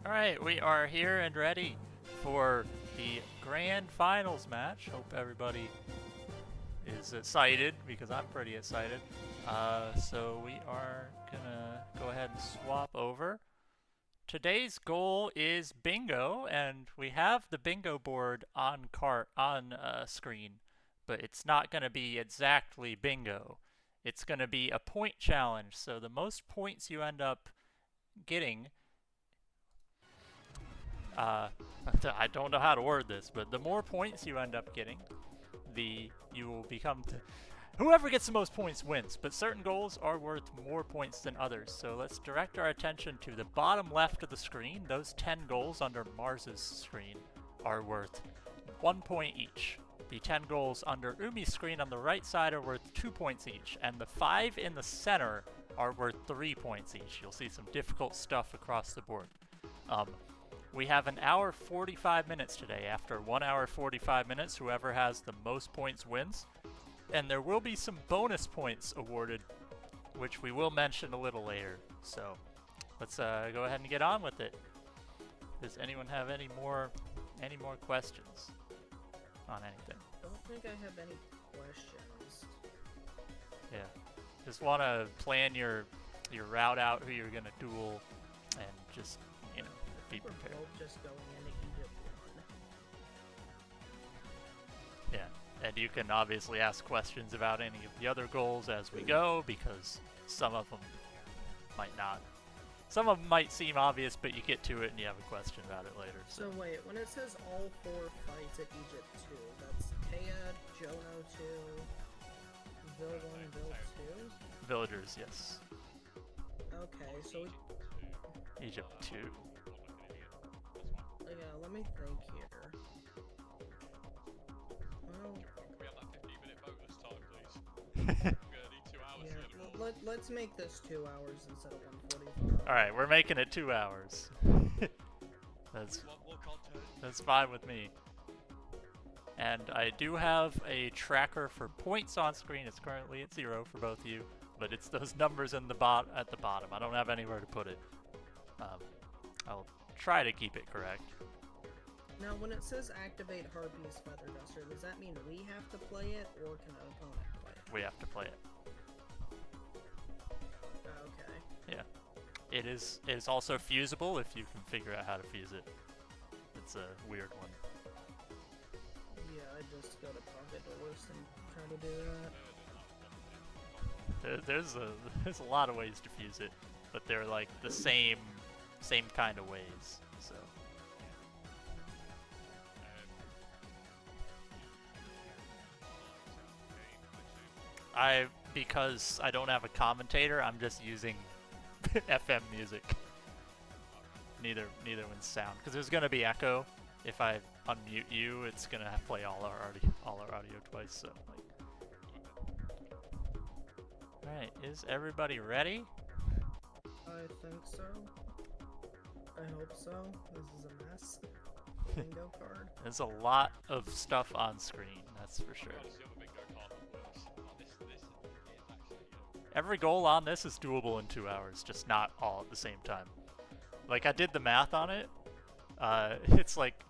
Alright, we are here and ready for the grand finals match. Hope everybody is excited, because I'm pretty excited. So we are gonna go ahead and swap over. Today's goal is bingo, and we have the bingo board on screen, but it's not gonna be exactly bingo. It's gonna be a point challenge, so the most points you end up getting I don't know how to word this, but the more points you end up getting, you will become whoever gets the most points wins, but certain goals are worth more points than others. So let's direct our attention to the bottom left of the screen. Those 10 goals under Marz's screen are worth 1 point each. The 10 goals under UMI's screen on the right side are worth 2 points each, and the 5 in the center are worth 3 points each. You'll see some difficult stuff across the board. We have an hour 45 minutes today. After 1 hour 45 minutes, whoever has the most points wins. And there will be some bonus points awarded, which we will mention a little later. So let's go ahead and get on with it. Does anyone have any more questions on anything? I don't think I have any questions. Yeah. Just want to plan your route out, who you're going to duel, and just, be prepared. We're both just going into Egypt 1. Yeah, and you can obviously ask questions about any of the other goals as we go, because some of them might seem obvious, but you get to it and you have a question about it later. So wait, when it says all 4 fights at Egypt 2, that's Taya, Jono 2, Vil 1, Vil 2? Villagers, yes. Okay, so Egypt 2. Yeah, let me think here. Well, can we have that 15-minute bonus time, please? We're gonna need 2 hours yeah, let's make this 2 hours instead of 145. Alright, we're making it 2 hours. That's fine with me. And I do have a tracker for points on screen. It's currently at 0 for both of you, but it's those numbers at the bottom. I don't have anywhere to put it. I'll try to keep it correct. Now, when it says activate Harpy's Feather Duster, does that mean we have to play it, or can an opponent play it? We have to play it. Okay. Yeah. It is also fusible if you can figure out how to fuse it. It's a weird one. Yeah, I just go to Pocket Doors and try to do that. There's a lot of ways to fuse it, but they're like the same kind of ways. So. Because I don't have a commentator, I'm just using FM music. Neither one's sound, because there's gonna be echo. If I unmute you, it's gonna play all our audio twice. So, all right, is everybody ready? I think so. I hope so. This is a mess. Bingo card. There's a lot of stuff on screen, that's for sure. Every goal on this is doable in 2 hours, just not all at the same time. Like, I did the math on it. It's like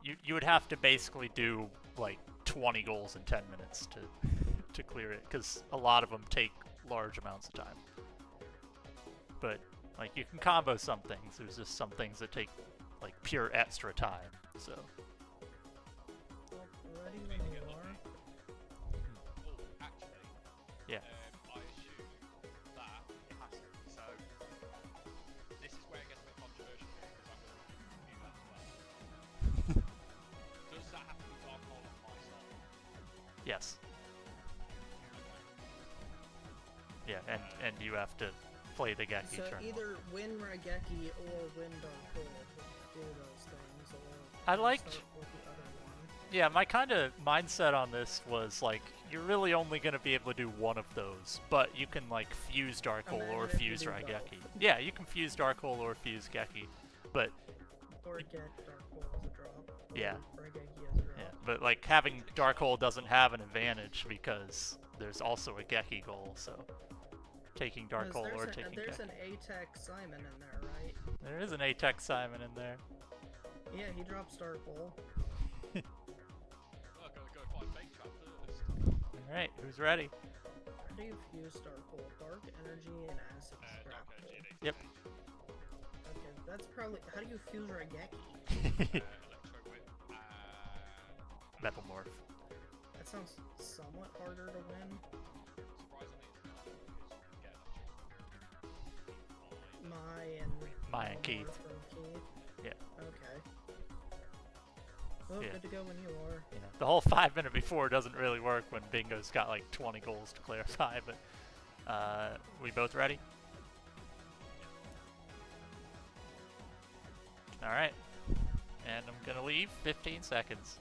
you would have to basically do like 20 goals in 10 minutes to clear it, because a lot of them take large amounts of time. But like, you can combo some things. There's just some things that take like pure extra time. So. Well, ready when you are. Yeah. I assume that it has to. So this is where it gets a bit controversial because I'm going to review that as well. Does that have to be dark hole on my side? Yes. Yeah, and you have to play the Geki So turn. either win Raigeki or win Dark Hole to do those things, or I liked. start with the other one. Yeah, my kind of mindset on this was like, you're really only going to be able to do one of those, but you can like fuse Dark Hole or Imagine if you fuse do Raigeki. both. Yeah, you can fuse Dark Hole or fuse Geki, but Or get Dark Hole as a drop. Or Yeah. Raigeki as a drop. yeah, but like having Dark Hole doesn't have an advantage because there's also a Geki goal, so taking Dark Hole or taking There's Geki. an ATEC Simon in there, right? There is an A-Tech Simon in there. Yeah, he dropped Star Pole. Oh, gotta go find Fake Trap first. Alright, who's ready? How do you fuse Star Pole? Dark Energy and Acid Dark Grapple. Energy and Yep. Okay, that's probably... How do you fuse Raigeki? Electro Whip. Metamorph. That sounds somewhat harder to win. Surprisingly, it's not because you get electro. Mai and Keith. From Keith. Yeah. Okay. Well, Yeah. good to go when you are. Yeah. The whole 5 minute before doesn't really work when Bingo's got like 20 goals to clarify, but we both ready? Alright. And I'm gonna leave 15 seconds.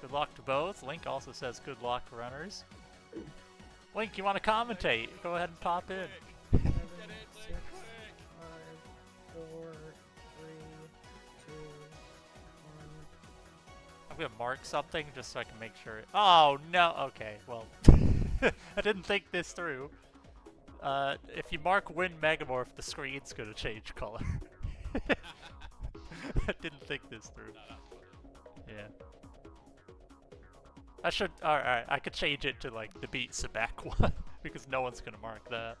Good luck to both. Link also says good luck, runners. Link, you want to commentate? Go ahead and pop in. 7, Get it, 6, Link, 5, 4, 3, 2, 1. I'm gonna mark something just so I can make sure. Oh no! Okay, well, I didn't think this through. If you mark Win Megamorph, the screen's gonna change color. I didn't think this through. No, that's funny. Yeah. I should. Alright, I could change it to like the Beat Sebek one because no one's gonna mark that.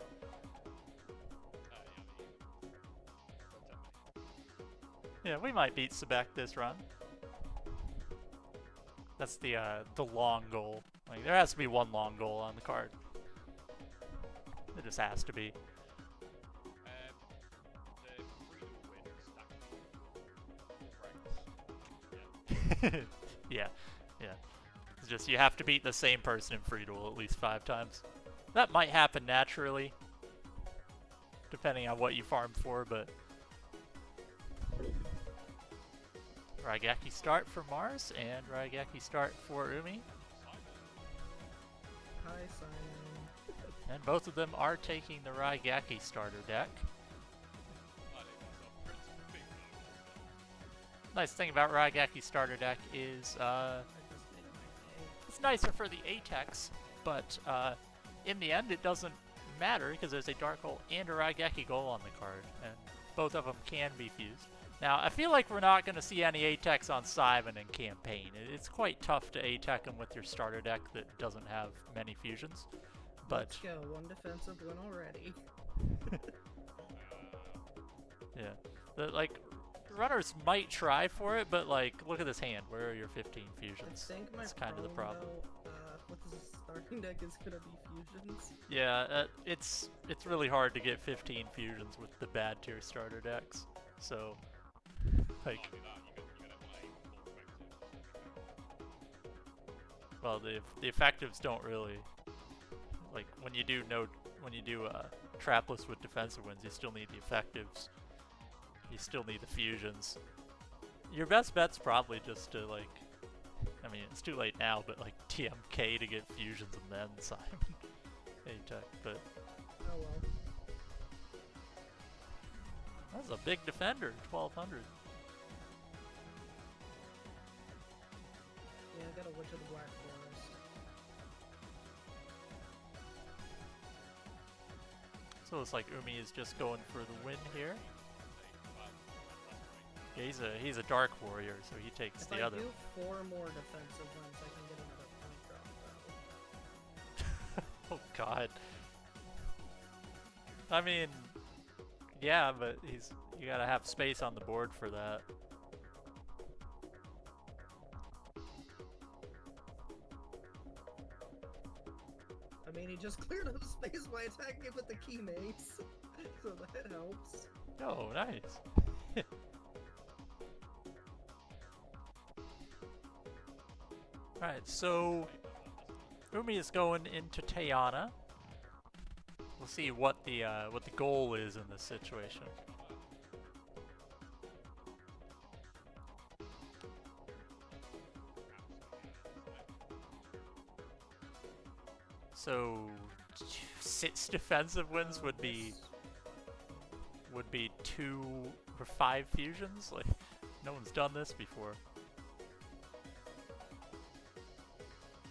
Yeah, we might beat Sebek this run. That's the long goal. Like there has to be one long goal on the card. It just has to be. The Freedom win stacks. Yeah, yeah. It's just you have to beat the same person in free duel at least 5 times. That might happen naturally, depending on what you farm for, but Raigeki start for Marz and Raigeki start for Umi, Hi, Simon. and both of them are taking the Raigeki starter deck. Nice thing about Raigeki starter deck is I just made my it's nicer for the Atex, but in the end it doesn't matter because there's a Dark Hole and a Raigeki goal on the card, and both of them can be fused. Now, I feel like we're not going to see any Atex on Simon in campaign. It's quite tough to Atech him with your starter deck that doesn't have many fusions, but Let's go. One defensive win already. yeah, the runners might try for it, but like, look at this hand. Where are your 15 I fusions? think my That's kind of the problem. though, with this starting deck is gonna be fusions. Yeah, it's really hard to get 15 fusions with the bad tier starter decks. So, like, well, the effectives don't really, like, when you do trapless with defensive wins, you still need the effectives. You still need the fusions. Your best bet's probably just to, like, I mean, it's too late now, but like TMK to get fusions and then Simon Atech, but Oh well. that's a big defender, 1200. Yeah, I got a Witch of the Black Forest. So it's like Umi is just going for the win here. Yeah, he's a dark warrior, so he takes If the I other. do 4 more defensive wins, I can get another point drop though. Oh god. I mean, yeah, but you gotta have space on the board for that. I mean, he just cleared up space by attacking it with the key mace, so that helps. Oh, nice. Alright, so Umi is going into Tayana. We'll see what the goal is in this situation. So 6 defensive wins would be 2 or 5 fusions. Like, no one's done this before.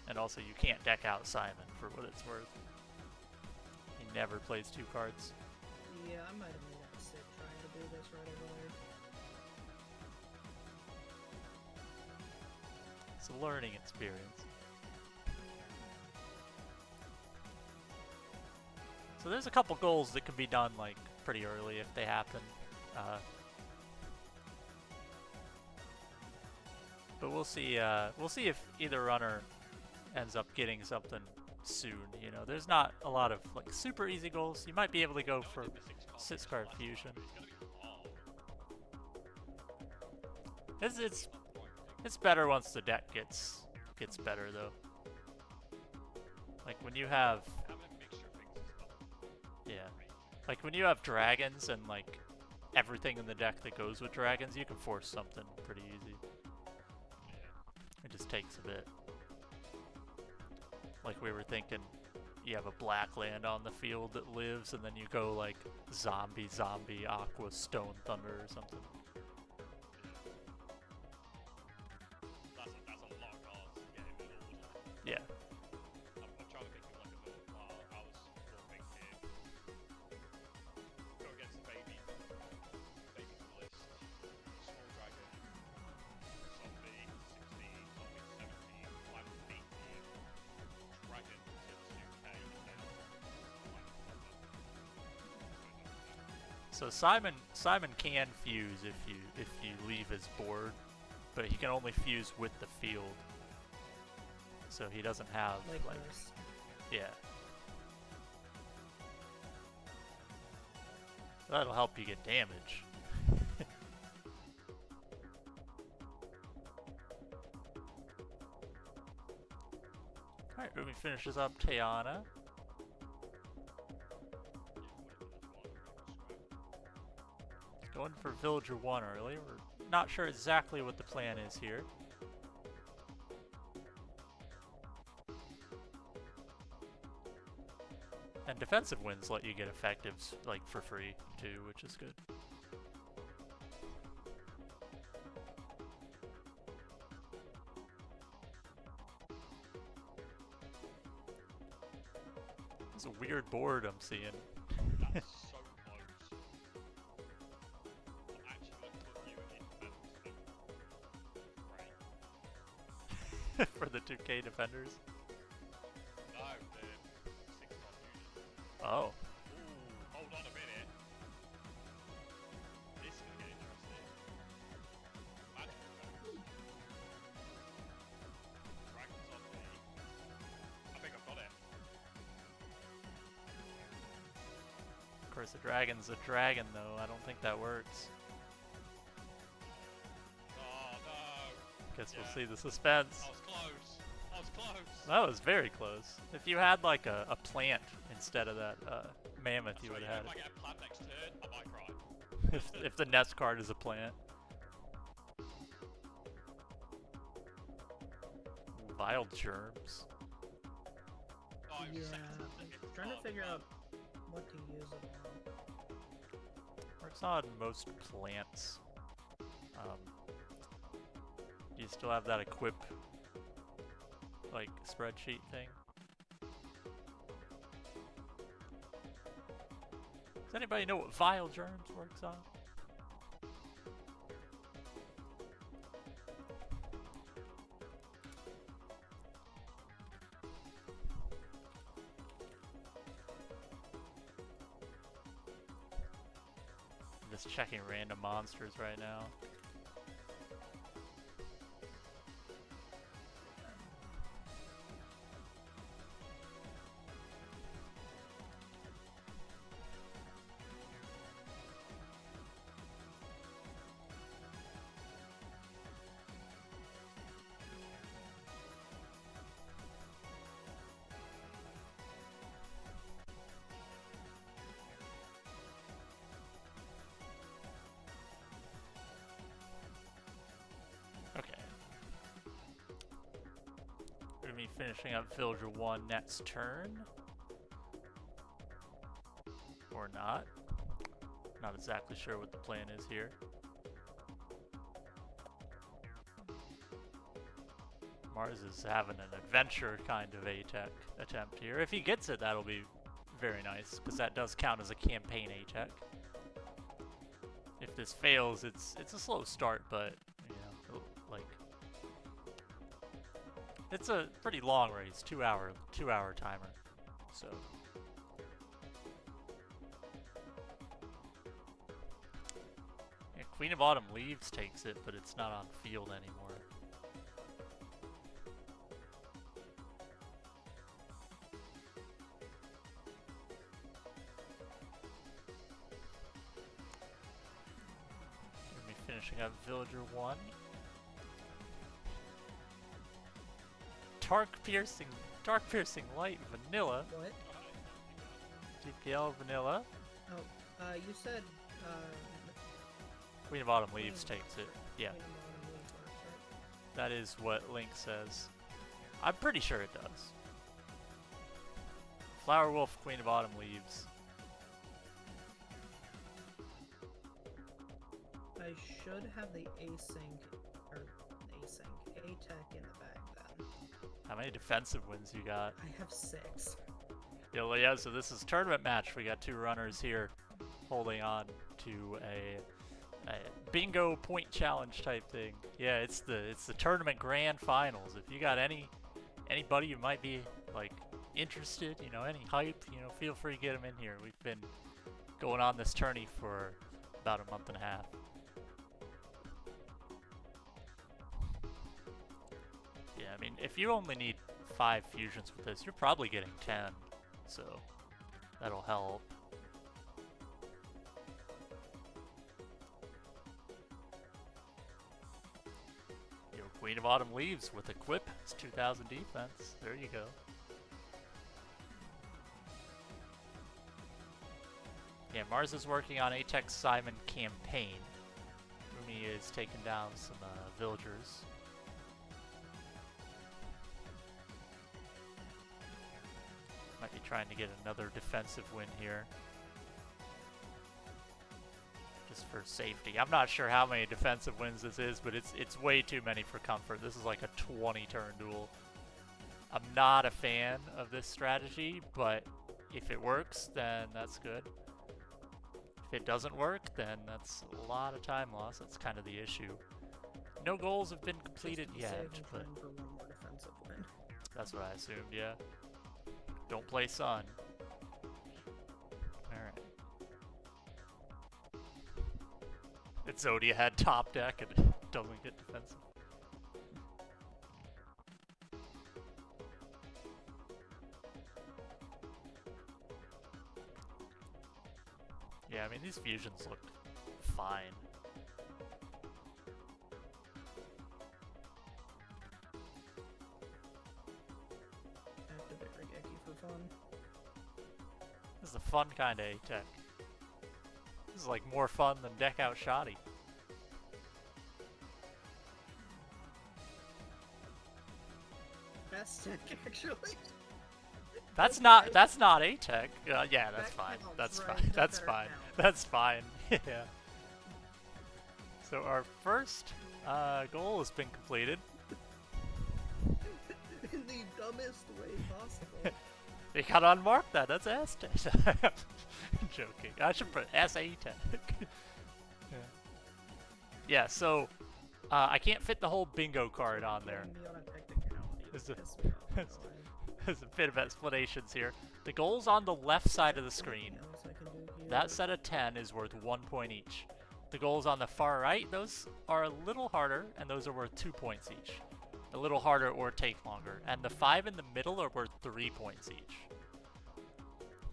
And also, you can't deck out Simon for what it's worth. He never plays 2 cards. Yeah, I might have made a mistake trying to do this right a learning experience. So there's a couple goals that can be done like pretty early if they happen. But we'll see if either runner ends up getting something soon. You know, there's not a lot of like super easy goals. You might be able to go for 6-card fusion. It's better once the deck gets better though. Like when you have like when you have dragons and like everything in the deck that goes with dragons, you can force something pretty easy. It just takes a bit. Like we were thinking, you have a black land on the field that lives, and then you go like zombie, aqua, stone, thunder, or something. That's a lot of cards to get in the order. Yeah. I'm trying to think of like a little I was thinking go against the baby list, small dragon, zombie 16, zombie 17, black 18, dragon to 2k, and then So Simon can fuse if you leave his board, but he can only fuse with the field. So he doesn't have like yeah. That'll help you get damage. Alright, Umi finishes up Tayana. Going for Villager 1 early. We're not sure exactly what the plan is here. And defensive wins let you get effectives like for free too, which is good. It's a weird board I'm seeing. that's so close. I'm actually going to put you in defense. Great. For the 2K defenders. No, the 6-card unit. Oh. Ooh, hold on a minute. This is going to get interesting. Magic effect. Dragons on me. I think I've got it. Of course, the dragon's a dragon, though. I don't think that works. Oh no. Guess we'll Yeah. see the suspense. I was close. I was close. That was very close. If you had like a plant instead of that mammoth, you So would have had if I it. get a plan next turn, I might cry. If the nest card is a plant. Wild germs. Oh, it was Yeah, second to I'm fifth trying to card, figure but out what to use it on. Works on most plants. Do you still have that equip like spreadsheet thing? Does anybody know what vile germs works on? I'm just checking random monsters right now. Be finishing up Villager 1 next turn. Or not. Not exactly sure what the plan is here. Mars is having an adventure kind of A-Tech attempt here. If he gets it, that'll be very nice, because that does count as a campaign A-Tech. If this fails, it's a slow start, but, you know, like, It's a pretty long race, 2-hour timer. So yeah, Queen of Autumn Leaves takes it, but it's not on field anymore. Gonna be finishing up Villager 1. Dark Piercing Light Vanilla. What? DPL Vanilla. Oh, you said, Queen of Autumn Leaves takes it. Yeah, Queen of Autumn Leaves works, right? that is what Link says. I'm pretty sure it does. Flower Wolf, Queen of Autumn Leaves. I should have the A-Tech in the bag then. How many defensive wins you got? I have 6. Yeah, so this is tournament match. We got 2 runners here holding on to a bingo point challenge type thing. Yeah, it's the tournament grand finals. If you got anybody who might be like interested, you know, any hype, you know, feel free to get them in here. We've been going on this tourney for about a month and a half. Yeah, I mean, if you only need 5 fusions with this, you're probably getting 10, so that'll help. Yo, Queen of Autumn Leaves with Equip, it's 2000 defense. There you go. Yeah, Marz is working on Atex Simon campaign. Umi is taking down some villagers. Might be trying to get another defensive win here. Just for safety. I'm not sure how many defensive wins this is, but it's way too many for comfort. This is like a 20-turn duel. I'm not a fan of this strategy, but if it works, then that's good. If it doesn't work, then that's a lot of time loss. That's kind of the issue. No goals have been completed yet, but For one more defensive win. that's what I assumed, yeah. Don't play Sun. Alright. It's Zodia had top deck and it doesn't get defensive. Yeah, I mean, these fusions look fine. Activate Regeki for fun. This is a fun kind of A-Tech. This is like more fun than Deck Out Shoddy. Best deck, actually. That's Okay. not A-Tech. Yeah, that's That fine. counts, That's right? fine. That That's better fine. count. That's fine. Yeah. So our first goal has been completed. In the dumbest way possible. They gotta unmark that. That's S-Tech. Joking. I should put S-A-Tech. Yeah, so I can't fit the whole bingo card on there. Putting me on a technicality Is that it- pissed me off, is- so There's a bit of explanations here. The goals on the left side of the screen. anything else I can do here? That set of 10 is worth 1 point each. The goals on the far right, those are a little harder, and those are worth 2 points each. A little harder or take longer. And the 5 in the middle are worth 3 points each.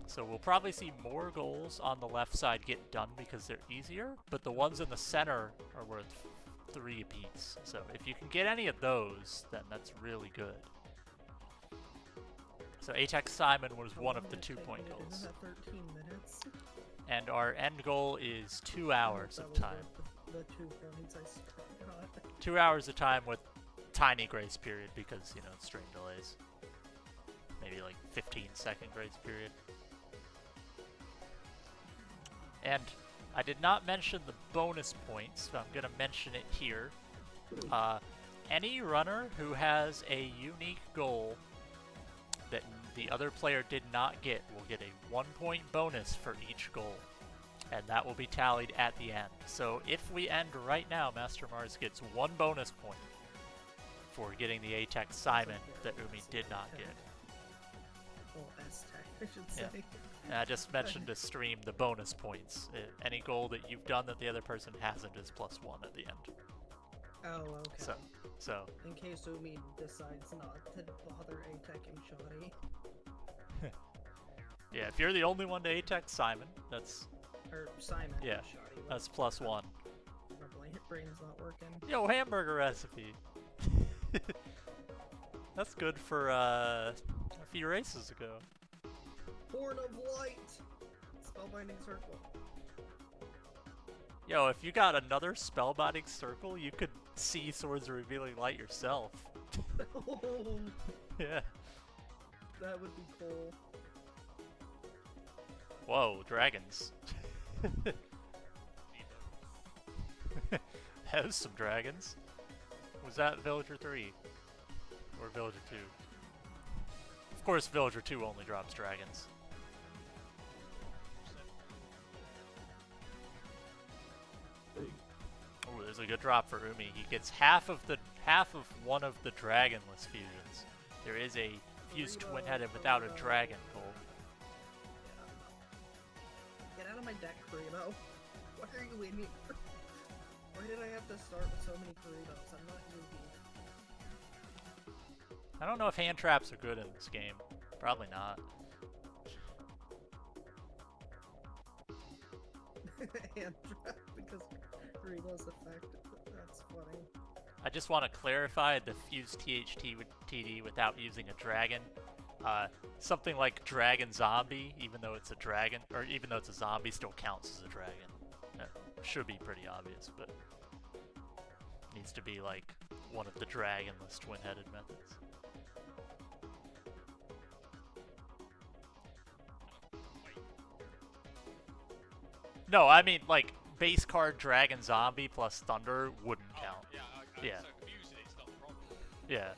So we'll probably see more goals on the left side get done because they're easier, but the ones in the center are worth 3 apiece. So if you can get any of those, then that's really good. So Atex Simon was How one long of the did it take 2-point me to do goals. that? 13 minutes? And our end goal is 2 hours That of was time. worth the 2 points I got. 2 hours of time with tiny grace period because, you know, stream delays. Maybe like 15-second grace period. And I did not mention the bonus points, so I'm going to mention it here. Any runner who has a unique goal that the other player did not get will get a 1-point bonus for each goal. And that will be tallied at the end. So if we end right now, MasterMarz gets 1 bonus point for getting the A-Tech Simon that Umi did not get. Oh, S-Tech, I should say. Yeah. And I just mentioned to stream the bonus points. Any goal that you've done that the other person hasn't is +1 at the end. Oh, okay. So in case Umi decides not to bother A-Teching Shoddy. yeah, if you're the only one to A-Tech Simon, that's Or Simon, yeah, Shoddy. that's +1. My brain's not working. Yo, hamburger recipe. That's good for a few races ago. Horn of Light! Spellbinding Circle. Yo, if you got another spellbinding circle, you could see Swords of Revealing Light yourself. Oh, Yeah. that would be cool. Whoa, dragons. Has some dragons. Was that Villager 3? Or Villager 2? Of course, Villager 2 only drops dragons. Oh, there's a good drop for Umi. He gets half of one of the dragonless fusions. There is a fused twin-headed without a dragon goal. Get out of my deck, Karino. Why are you in here? Why did I have to start with so many Karinos? I'm not newbie. I don't know if hand traps are good in this game. Probably not. Hand trap because Karino's effect. That's funny. I just want to clarify the fused THT with TD without using a dragon. Something like Dragon Zombie, even though it's a dragon, or even though it's a zombie, still counts as a dragon. That should be pretty obvious, but needs to be like one of the dragonless twin-headed methods. No, I mean like base card Dragon Zombie plus Thunder wouldn't count. Yeah. So confusing, it's not the problem. Yeah.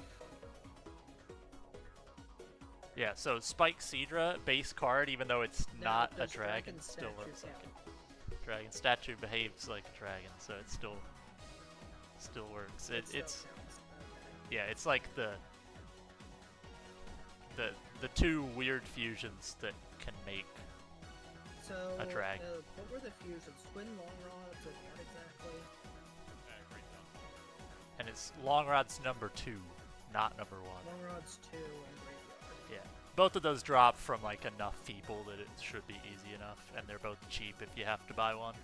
Yeah, so Spike Seadra, base card, even though it's No, not a does dragon, dragon still statue looks like count? it. Dragon statue behaves like a dragon, so it still works. It still It's counts. Okay. yeah, it's like the two weird fusions that can make So, a dragon. what were the fusions? Twin long rods or what exactly? Great enough. and it's Long Rod's number 2, not number 1. Long rods 2 and graveyard. Yeah. Both of those drop from like enough people that it should be easy enough, and they're both cheap if you have to buy one.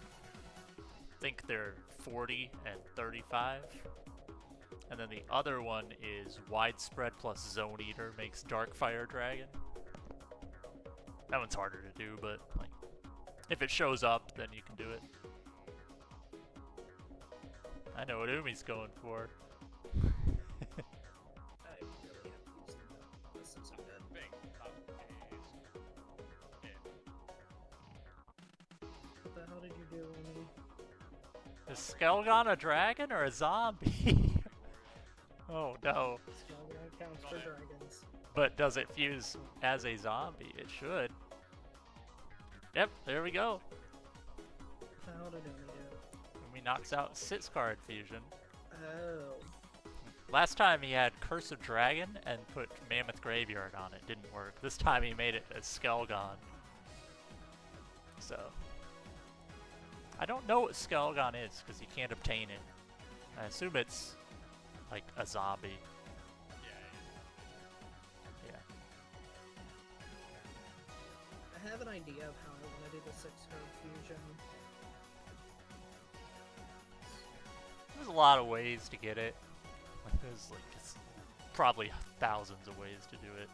I think they're 40 and 35. And then the other one is Widespread plus Zone Eater makes Darkfire Dragon. That one's harder to do, but like if it shows up, then you can do it. I know what Umi's going for. I really have used them. This isn't good. Thing that is it. What the hell did you do, Umi? Is Skelgon a dragon or a zombie? Oh no. Spellground counts for dragons. But does it fuse as a zombie? It should. Yep, there we go. What the hell did Umi do? Umi knocks out 6-card fusion. Oh. Last time he had Curse of Dragon and put Mammoth Graveyard on it. Didn't work. This time he made it as Skelgon. So. I don't know what Skelgon is because you can't obtain it. I assume it's like a zombie. Yeah, Yeah. I have an idea of how I want to do the 6-card fusion. There's a lot of ways to get it. Like, there's like just probably thousands of ways to do it.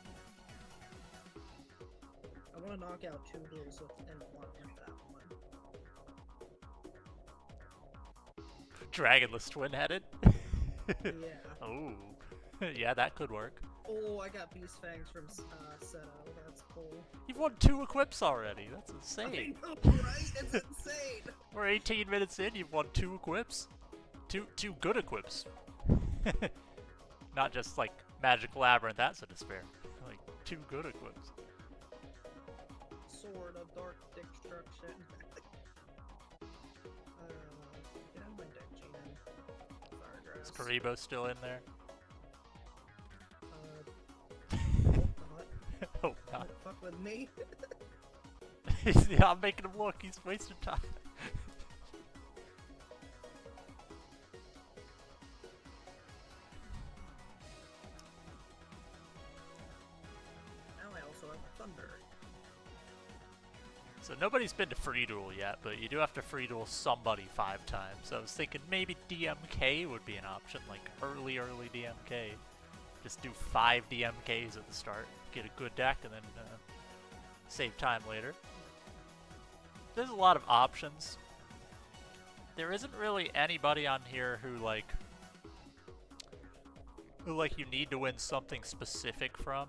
I want to knock out 2 duels and one with that one. Dragonless twin-headed? Yeah. Oh. Yeah, that could work. Oh, I got Beast Fangs from Seto. That's cool. You've won 2 equips already. That's insane. I know, right? It's insane. We're 18 minutes in, you've won 2 equips. Two good equips. Not just like Magic Labyrinth, that's a despair. Like 2 good equips. Sword of Dark Destruction. Get out of my deck, Gina. Is Firegrass. Karibo still in there? hope not. Don't fuck with me. Yeah, I'm making him look. He's wasting time. Now I also have Thunder. So nobody's been to free duel yet, but you do have to free duel somebody 5 times. So I was thinking maybe DMK would be an option, like early DMK. Just do 5 DMKs at the start, get a good deck, and then save time later. There's a lot of options. There isn't really anybody on here who you need to win something specific from.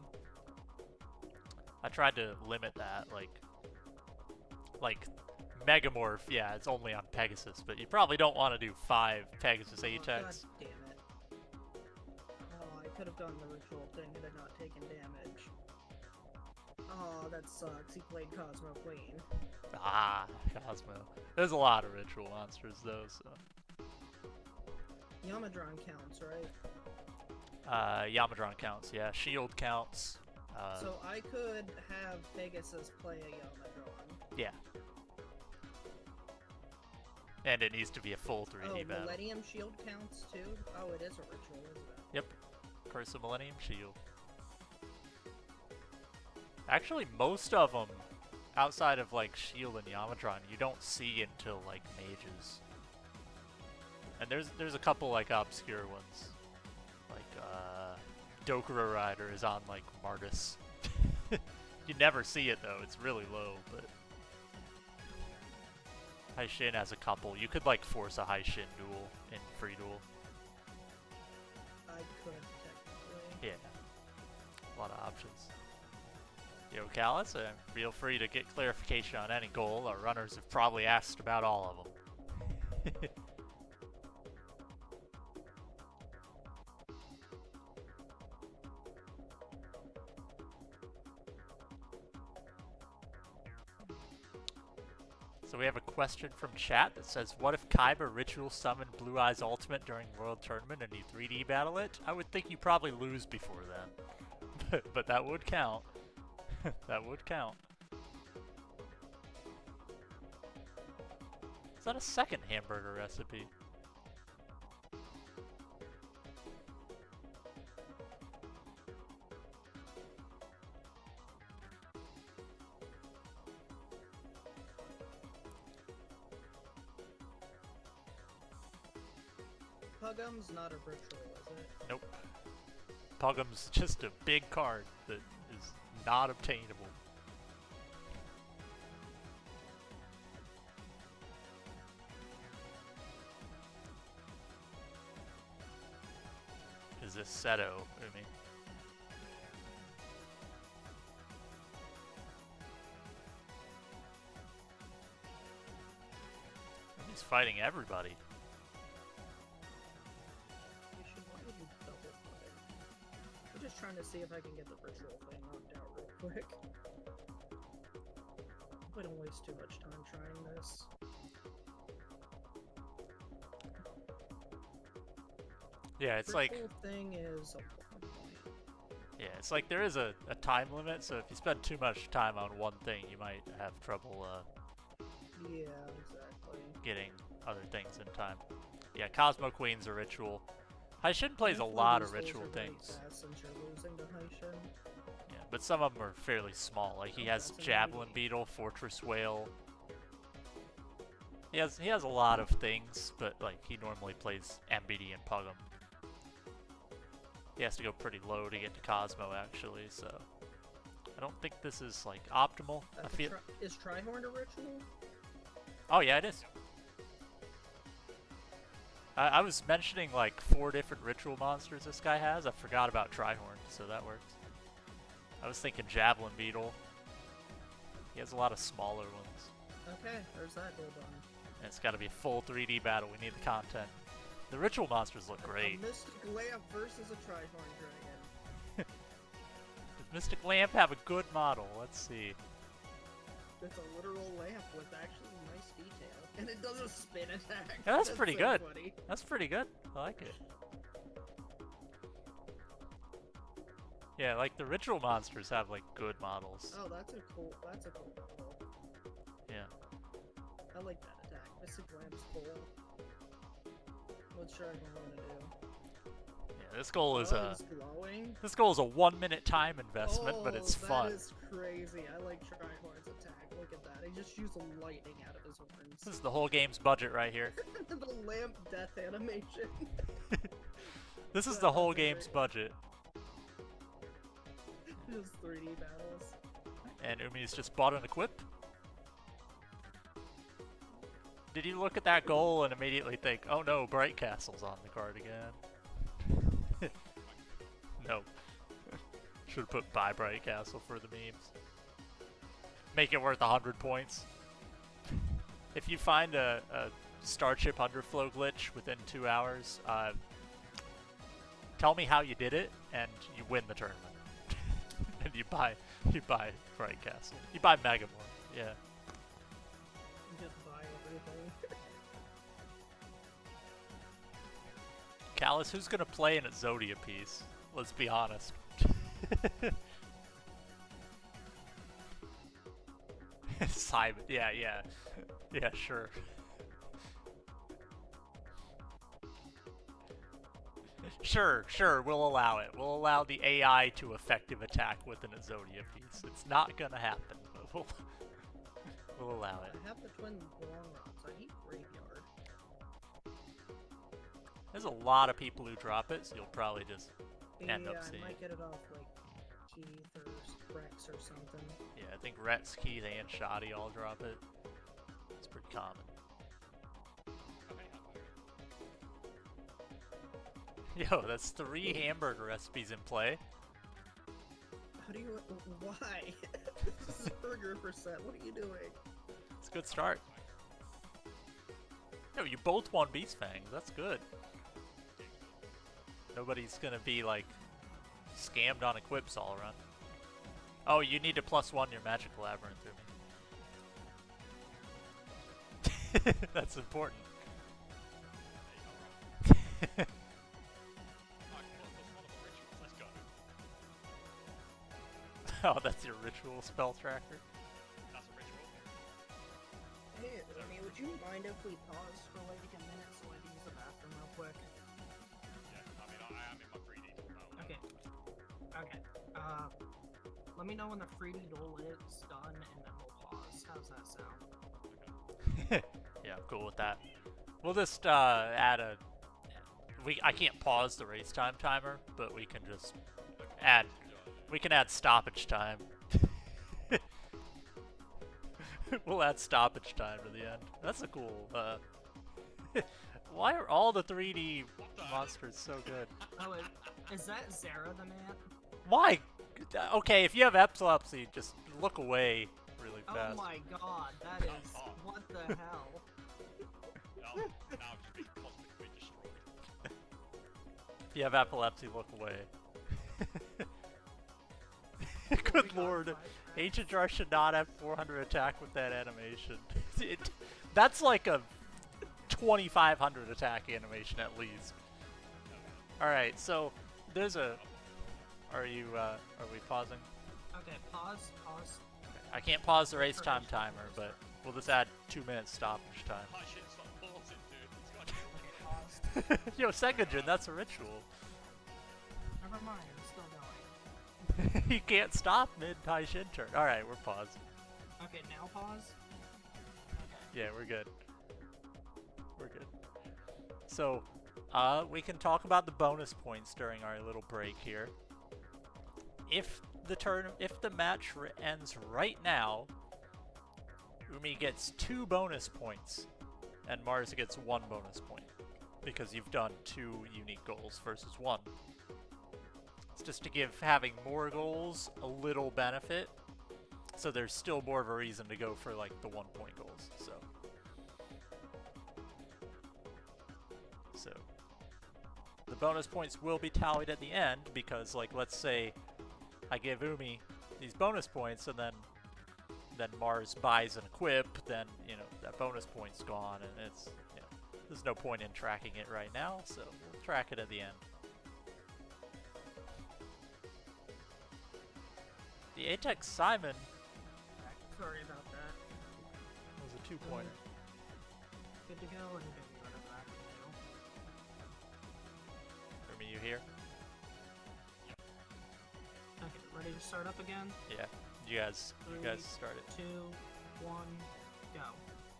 I tried to limit that, like Megamorph, yeah, it's only on Pegasus, but you probably don't want to do 5 Pegasus Oh, Atex. God damn it. Oh, I could have done the ritual thing had I not taken damage. Oh, that sucks. He played Cosmo Queen. Ah, Cosmo. There's a lot of ritual monsters though, so. Yamadron counts, right? Yamadron counts, yeah. Shield counts. So I could have Pegasus play a Yamadron. Yeah. And it needs to be a full 3D Oh, battle. Millennium Shield counts too? Oh, it is a ritual, isn't it? Yep. Curse of Millennium Shield. Actually, most of them, outside of like Shield and Yamatron, you don't see until like mages. And there's a couple like obscure ones. Like Dokura Rider is on like Martis. You never see it though, it's really low, but Haishin has a couple. You could like force a Haishin duel in free duel. I could, technically. Yeah. A lot of options. Yo, Callus, feel free to get clarification on any goal. Our runners have probably asked about all of them. So we have a question from chat that says, what if Kaiba ritual summoned Blue Eyes Ultimate during World Tournament and you 3D battle it? I would think you probably lose before then. But that would count. That would count. Is that a second hamburger recipe? Pugum's not a ritual, is it? Nope. Pugum's just a big card that is not obtainable. Is this Seto, Umi? He's fighting everybody. I'm just trying to see if I can get the ritual thing knocked out real quick. I don't waste too much time trying this. Yeah, it's like... Ritual thing is a 1 point. Yeah, it's like there is a time limit, so if you spend too much time on one thing, you might have trouble Yeah, exactly. getting other things in time. Yeah, Cosmo Queen's a ritual. Haishin plays a Hopefully lot these of goals ritual are really things. fast since you're losing to Haishin. Yeah, but some of them are fairly small. Like he has That's Javelin amazing. Beetle, Fortress Whale. He has a lot of things, but like he normally plays MBD and Pugum. He has to go pretty low to get to Cosmo actually, so I don't think this is like optimal. I feel. Is Trihorn a ritual? Oh yeah, it is. I was mentioning like 4 different ritual monsters this guy has. I forgot about Trihorn, so that works. I was thinking Javelin Beetle. He has a lot of smaller ones. Okay, there's that goal done. And it's got to be a full 3D battle. We need the content. The ritual monsters look great. A Mystic Lamp versus a Trihorn Dragon. Does Mystic Lamp have a good model? Let's see. It's a literal lamp with actually nice detail. And it does a spin attack. Yeah, that's pretty so good. Funny. That's pretty good. I like it. Yeah, like the ritual monsters have like good models. Oh, that's a cool model. Yeah. I like that attack. Mystic Lamp's cool. What's Dragon gonna do? Yeah, this goal is Oh, he's glowing? this goal is a 1 minute time investment, but it's fun. That is crazy. I like Trihorn's attack. Look at that. He just used lightning out of his horns. This is the whole game's budget right here. The lamp death animation. This is Yeah, the whole that's game's great. budget. Just 3D battles. And Umi's just bought an equip. Did you look at that goal and immediately think, oh no, Bright Castle's on the card again? No. Should've put buy Bright Castle for the memes. Make it worth 100 points. If you find a Starship Underflow glitch within 2 hours, tell me how you did it, and you win the tournament. And you buy Bright Castle. You buy Megamorph, yeah. Just buy everything. Callus, who's gonna play in a Zodia piece? Let's be honest. Simon, yeah, sure. Sure, we'll allow it. We'll allow the AI to effective attack with an Azodia piece. It's not gonna happen, but we'll allow it. I have the twin long rods. I need graveyard. There's a lot of people who drop it, so you'll probably just end up Yeah, seeing. I might get it off like Keith or Rex or something. Yeah, I think Retz, Keith, and Shoddy all drop it. It's pretty common. Yo, that's 3 hamburger recipes in play. How do you? Why? This is burger percent. What are you doing? It's a good start. Yo, you both won Beast Fangs. That's good. Nobody's gonna be like scammed on equips all around. Oh, you need to +1 your Magic Labyrinth through me. That's important. Oh, that's your ritual spell tracker. That's a ritual. Hey, Ernie, would you mind if we pause for like a minute so I can use the bathroom real quick? Yeah, I mean, I am in my 3D tool now. Okay. Okay. Let me know when the 3D duel is done, and then we'll pause. How's that sound? Yeah, I'm cool with that. We'll just add a. I can't pause the race time timer, but we can just add. We can add stoppage time. We'll add stoppage time to the end. That's a cool. Why are all the 3D monsters so good? Oh, is that Zara the man? Why? Okay, if you have epilepsy, just look away really Oh fast. my god, that is. What the hell? Now I'm just being cosmically destroyed. If you have epilepsy, look away. Oh Good my God, lord. 5 Ancient Jar should not have 400 attack with that animation. That's like a 2500 attack animation at least. Alright, so there's a... are we pausing? Okay, pause. I can't pause the race time timer, but we'll just add 2 minutes stoppage time. I should stop pausing, dude. It's got Okay, pause. Yo, Segajin, that's a ritual. Never mind, I'm still going. You can't stop mid-Taishin turn. Alright, we're paused. Okay, now pause. Yeah, we're good. We're good. So, we can talk about the bonus points during our little break here. If the match ends right now, Umi gets 2 bonus points, and Mars gets 1 bonus point, because you've done 2 unique goals versus 1. It's just to give having more goals a little benefit, so there's still more of a reason to go for like the 1-point goals. So the bonus points will be tallied at the end, because like let's say I give Umi these bonus points and then Mars buys an equip, then you know that bonus point's gone, and it's there's no point in tracking it right now, so we'll track it at the end. The Apex Simon Sorry about that. was a 2-pointer. Good to go, and then we got it back now. Jeremy, you here? Okay, ready to start up again? Yeah. You guys started. 2, 1, go.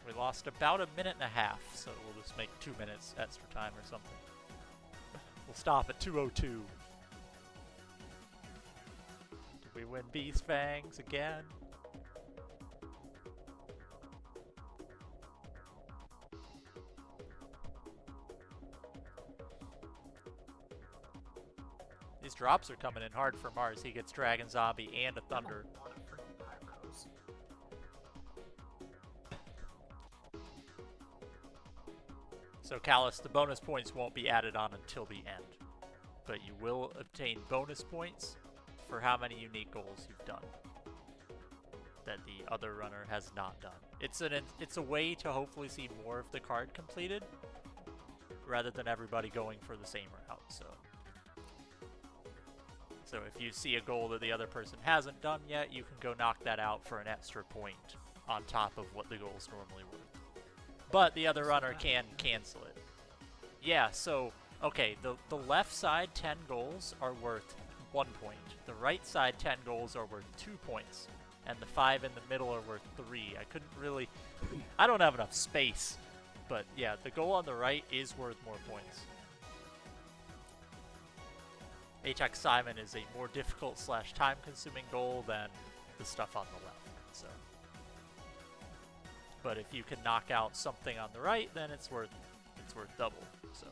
We lost about a minute and a half, so we'll just make 2 minutes extra time or something. We'll stop at 2:02. Did we win Beast Fangs again? These drops are coming in hard for Marz. He gets Dragon Zombie and a Thunder. A lot of freaking pyros. So Callus, the bonus points won't be added on until the end. But you will obtain bonus points for how many unique goals you've done that the other runner has not done. It's a way to hopefully see more of the card completed rather than everybody going for the same route. So if you see a goal that the other person hasn't done yet, you can go knock that out for an extra point on top of what the goal's normally worth. But the other runner can cancel it. Yeah, so, okay, the left side 10 goals are worth 1 point. The right side 10 goals are worth 2 points. And the 5 in the middle are worth 3. I couldn't really... I don't have enough space. But yeah, the goal on the right is worth more points. HX Simon is a more difficult / time-consuming goal than the stuff on the left. So, but if you can knock out something on the right, then it's worth double. So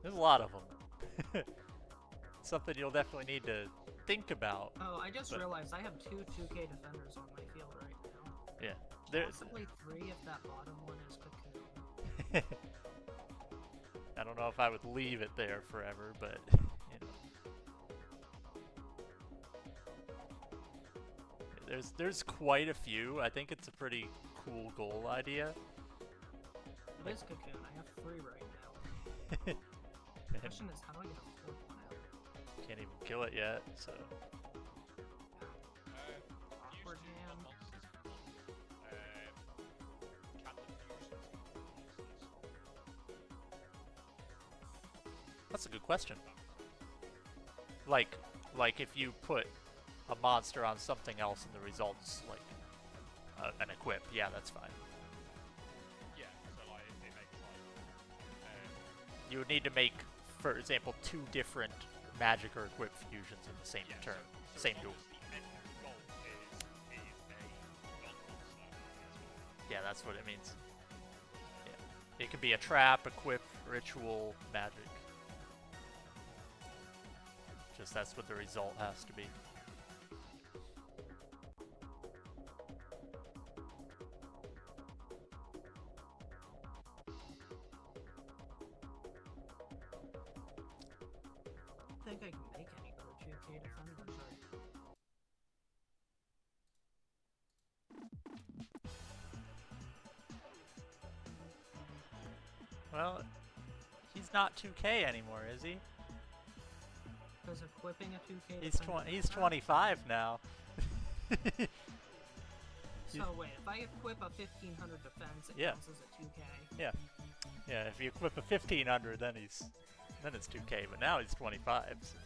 there's a lot of them. Something you'll definitely need to think about. Oh, I just realized I have 2 2K defenders on my field right now. Yeah, Possibly 3 if that bottom one is Cocoon. I don't know if I would leave it there forever, but you know. There's quite a few. I think it's a pretty cool goal idea. It is Cocoon. I have 3 right now. The question is, how do I get a 4th one out? Can't even kill it yet, so. Awkward hand. That's a good question. Like if you put a monster on something else and the results like an equip, yeah, that's fine. Yeah, so like it makes like You would need to make, for example, 2 different magic or equip fusions in the same turn, so same as duel. long as the end goal is a non-monster. Yeah, that's what it means. Yeah. It could be a trap, equip, ritual, magic. Just that's what the result has to be. I think I can make any other 2K defenders right. Well, he's not 2K anymore, is he? Does equipping a 2K He's defender he's count? 25 now. So wait, if I equip a 1500 defense, it Yeah. counts as a 2K. Yeah. Yeah, if you equip a 1500, then it's 2K, but now he's 25. So.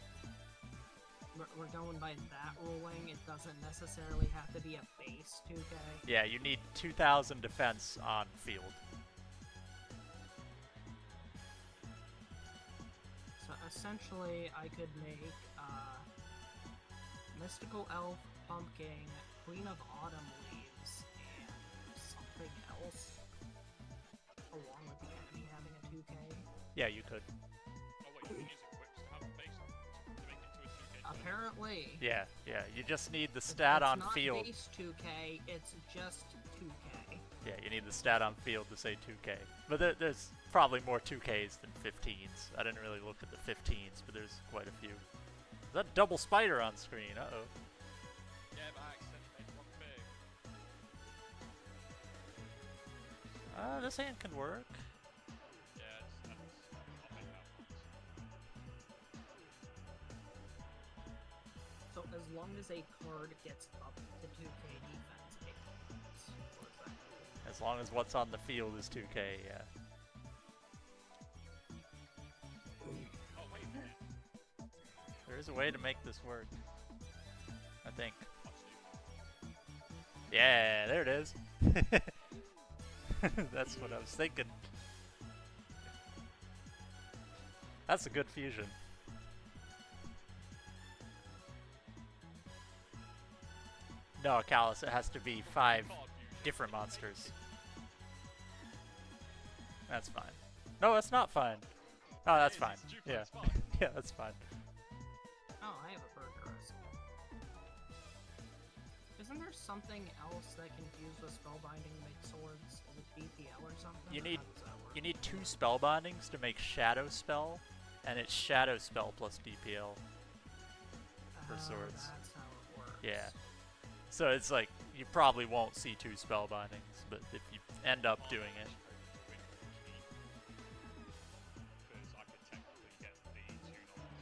We're going by that ruling. It doesn't necessarily have to be a base 2K. Yeah, you need 2000 defense on field. So essentially, I could make Mystical Elf, Pumpkin, Queen of Autumn Leaves, and something else, along with the enemy having a 2K. Yeah, you could. Oh wait, you can use equips to have a base to make it to a 2K. Apparently. Yeah, you just need the stat on field. It's not base 2K, it's just 2K. Yeah, you need the stat on field to say 2K. But there's probably more 2Ks than 15s. I didn't really look at the 15s, but there's quite a few. Is that double spider on screen? Uh-oh. Yeah, but I accidentally made one big. This hand can work. Yeah, I'll make that once. long as a card gets up to 2k defense, it counts. Or is that- As long as what's on the field is 2K, yeah. Oh, wait a minute. There is a way to make this work. I think. I'll just do Yeah, there it is. That's what I was thinking. That's a good fusion. No, Callus, it has to be 5 card fusion. different monsters. That's fine. No, that's not fine. Oh, that's It is, fine. it's stupid, Yeah. it's fine. Yeah, that's fine. Oh, I have a burger recipe. Isn't there something else that can fuse with spellbinding to make swords? Is it BPL or something? You Or need- how does that work? You need 2 spell bindings to make Shadow Spell, and it's Shadow Spell plus DPL. for swords. That's how it works. Yeah. So it's like, you probably won't see 2 spell bindings, but if you end up doing it. Because I could technically get the 2 novels.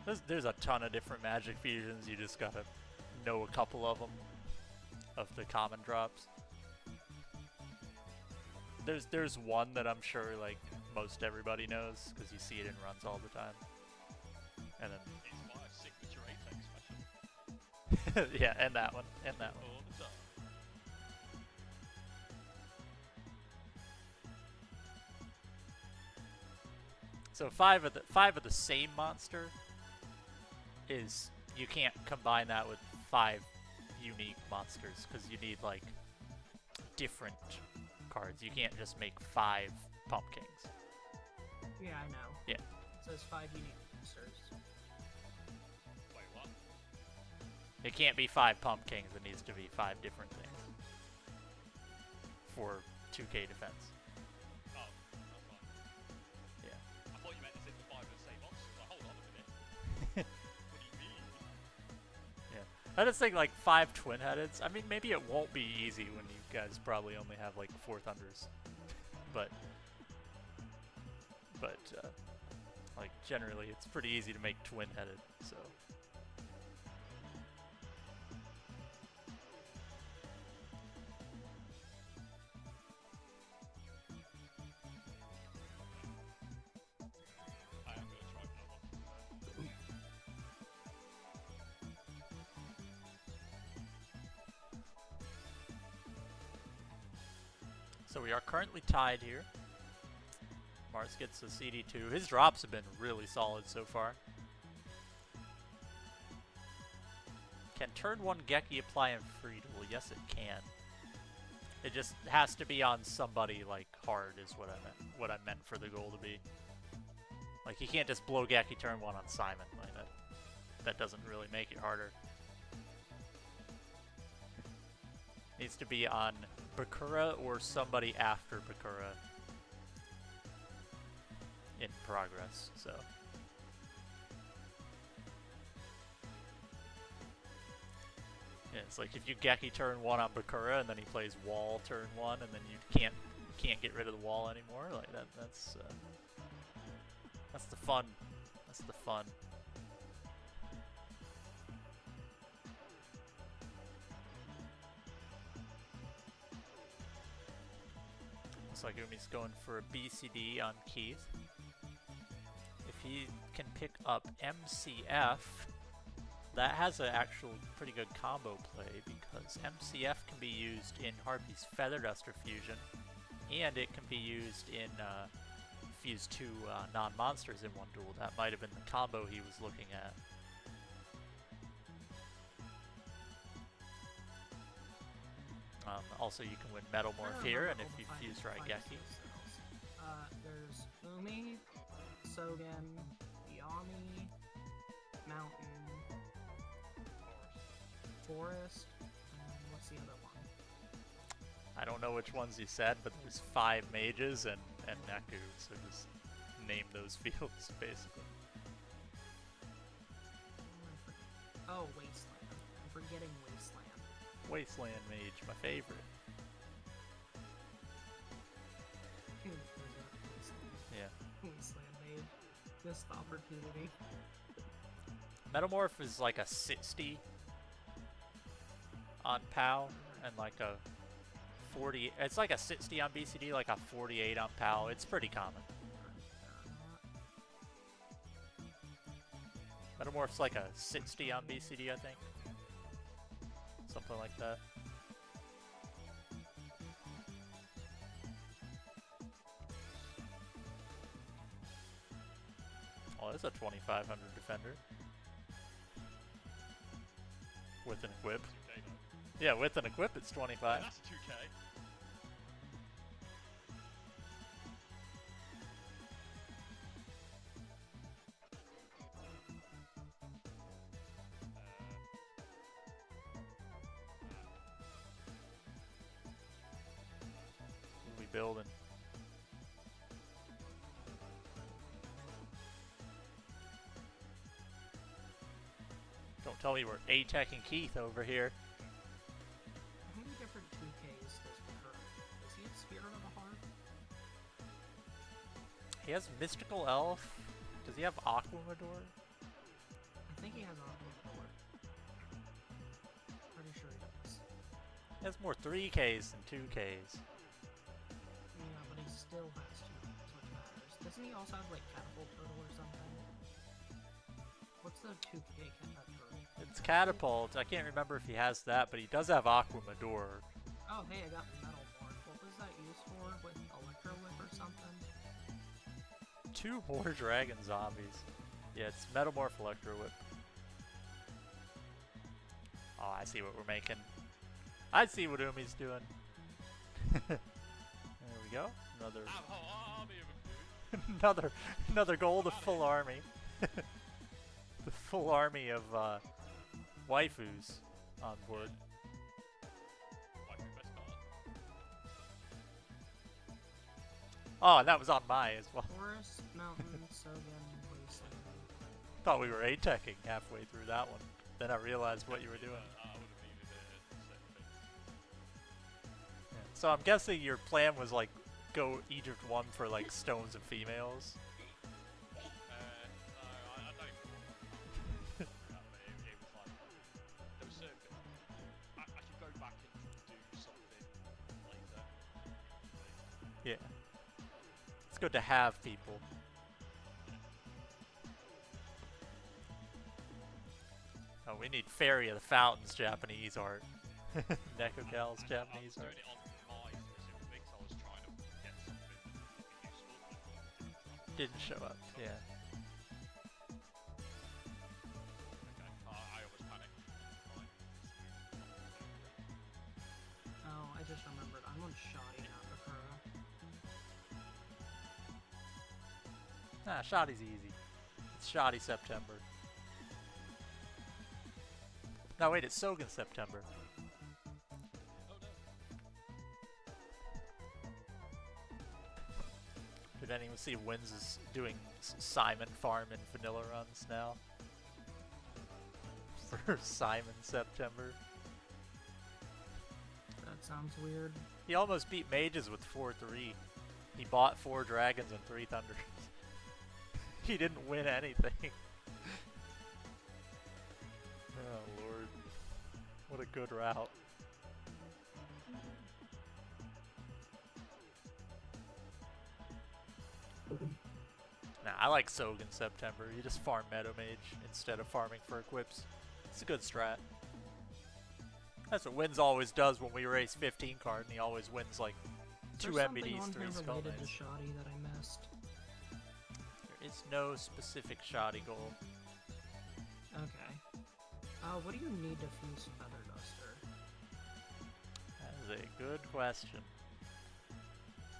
Yeah. There's a ton of different magic fusions, you just gotta know a couple of them, of the common drops. There's one that I'm sure like most everybody knows, because you see it in runs all the time. And It's my signature Apex special. then, yeah, and that one, and that one. All the time. So 5 of the same monster is, you can't combine that with 5 unique monsters, because you need like different cards. You can't just make 5 pumpkins. Yeah, I know. Yeah. It says 5 unique monsters. Wait, what? It can't be 5 pumpkins, it needs to be 5 different things for 2K defense. Oh, that's fine. Yeah. I thought you meant as if the 5 are the same monsters. Like, hold on a minute. What do you mean? I just think like 5 twin-headeds. I mean, maybe it won't be easy when you guys probably only have like 4 thunders, but like generally it's pretty easy to make twin-headed. So I am going to try another one. so we are currently tied here. Mars gets a CD2. His drops have been really solid so far. Can turn 1 Geki apply in free duel? Yes, it can. It just has to be on somebody like hard, is what I meant. What I meant for the goal to be. Like, you can't just blow Geki turn 1 on Simon like that. That doesn't really make it harder. Needs to be on Bakura or somebody after Bakura in progress, so. Yeah, it's like if you Geki turn 1 on Bakura and then he plays wall turn 1 and then you can't get rid of the wall anymore, like that's the fun. That's the fun. Looks like Umi's going for a BCD on Keith. If he can pick up MCF, that has an actual pretty good combo play, because MCF can be used in Harpy's Feather Duster fusion, and it can be used in fuse 2 non-monsters in one duel. That might have been the combo he was looking at. Also, you can win Metalmorph here, and if you fuse Raigeki. There's Umi, Sogen, Yami, Mountain, Forest, and what's the other one? I don't know which ones you said, but there's 5 mages and Neku, so just name those fields, basically. Oh, Wasteland. I'm forgetting Wasteland. Wasteland Mage, my favorite. Yeah. Wasteland made missed opportunity. Metamorph is like a 60 on POW and like a 40. It's like a 60 on BCD, like a 48 on POW. It's pretty common. Metamorph's like a 60 on BCD, I think. Something like that. Oh, it's a 2500 defender. With an equip. 2K though. Yeah, with an equip, it's 25. That's 2K. What are we building? Don't tell me we're A-teching Keith over here. How many different 2Ks does Kurt? Does he have Spirit of the Heart? He has Mystical Elf. Does he have Aquamador? I think he has Aquamador. Pretty sure he does. He has more 3Ks than 2Ks. Yeah, but he still has 2Ks, which matters. Doesn't he also have, like, Catapult Turtle or something? What's the 2K turtle? It's Catapult. I can't remember if he has that, but he does have Aquamador. Oh, hey, I got Metal Morph. What was that used for? With Electro Whip or something? 2 more Dragon Zombies. Yeah, it's Metamorph Electro Whip. Oh, I see what we're making. I see what Umi's doing. There we go. Another Have a whole army of them, dude. another goal to full army. The full army of waifus on board. Waifu best card. Oh, and that was on my as well. Forest, Mountain, Sogan, Wasteland. Thought we were A-teching halfway through that one. Then I realized what you were doing. I would have needed certain things. Yeah. So I'm guessing your plan was like go Egypt 1 for like stones and females. No, I don't even remember that, but it was like there was certain bits. I should go back and do something later. Yeah. It's good to have people. Oh, we need Fairy of the Fountains Japanese art. Nekocal's Japanese I was art. doing it on my specific things. I was trying to get something that useful, but it didn't Didn't show drop. up, yeah. Okay, I almost panicked. Fine. Oh, I just remembered. I'm on Shoddy, not Bakura. Ah, Shoddy's easy. It's Shoddy September. No, wait, it's Sogan September. Oh no. Did anyone see Wins is doing Simon Farm and vanilla runs now? For Simon September. That sounds weird. He almost beat Mages with 4-3. He bought 4 Dragons and 3 Thunders. He didn't win anything. Oh lord. What a good route. Nah, I like Sogan September. You just farm Meadow Mage instead of farming for equips. It's a good strat. That's what Wins always does when we race 15 card, and he always wins like 2 There's something MBDs, on 3 here Skull related to Knights. Shoddy that I missed. There is no specific shoddy goal. Okay. What do you need to fuse Feather Duster? That is a good question.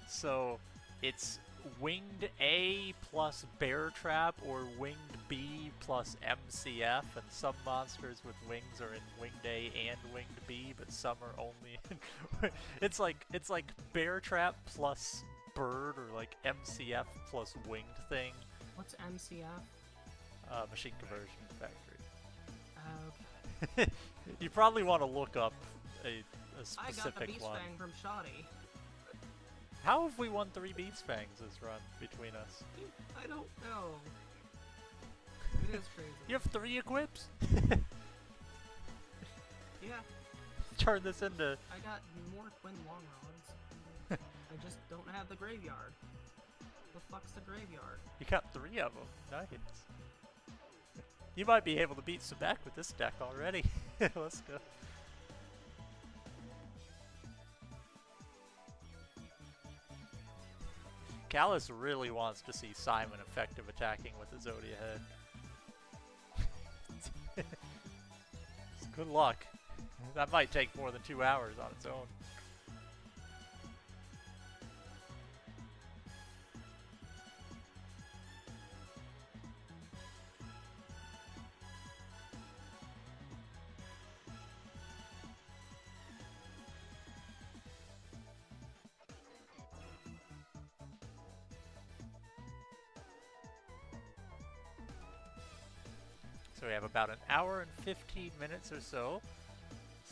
So, it's Winged A plus Bear Trap or Winged B plus MCF, and some monsters with wings are in Winged A and Winged B, but some are only in it's like Bear Trap plus Bird or like MCF plus Winged Thing. What's MCF? Machine Conversion Factory. Okay. You probably want to look up a I got the specific Beast one. Fang from Shoddy. How have we won 3 Beats Fangs this run between us? I don't know. It is crazy. You have 3 equips? Yeah, Turn this into... I got more twin long rods. I just don't have the graveyard. The fuck's the graveyard? You got 3 of them. Nice. You might be able to beat Sebek with this deck already. Let's go. Callus really wants to see Simon effective attacking with the Zodia head. Good luck. That might take more than 2 hours on its own. So we have about an hour and 15 minutes or so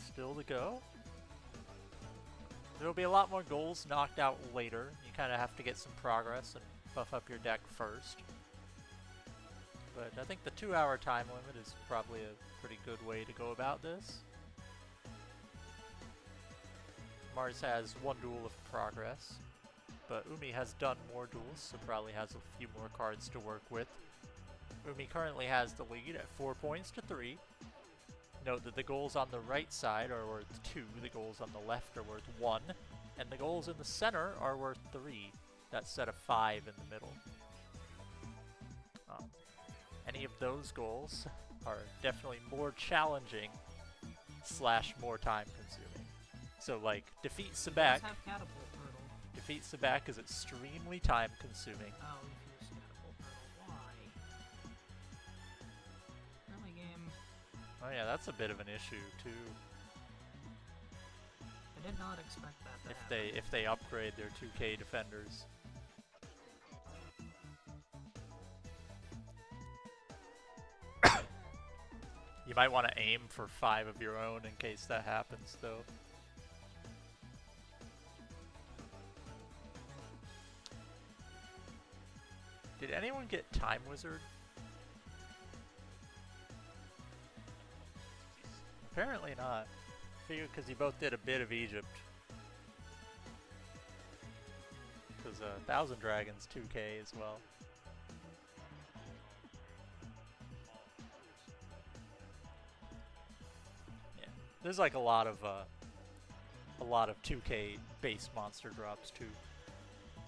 still to go. There will be a lot more goals knocked out later. You kind of have to get some progress and buff up your deck first. But I think the 2-hour time limit is probably a pretty good way to go about this. Marz has 1 duel of progress, but Umi has done more duels, so probably has a few more cards to work with. Umi currently has the lead at 4 points to 3. Note that the goals on the right side are worth 2, the goals on the left are worth 1, and the goals in the center are worth 3. That set of 5 in the middle. Any of those goals are definitely more challenging / more time consuming. So like, defeat Sebek. Have catapult hurdle. Defeat Sebek is extremely time consuming. Oh, we used catapult hurdle. Why? Early game. Oh yeah, that's a bit of an issue too. I did not expect that to happen. If they upgrade their 2K defenders. You might want to aim for 5 of your own in case that happens, though. Did anyone get Time Wizard? Apparently not. Figure because you both did a bit of Egypt. Because 1,000 Dragons 2K as well. Yeah, there's like a lot of 2K base monster drops too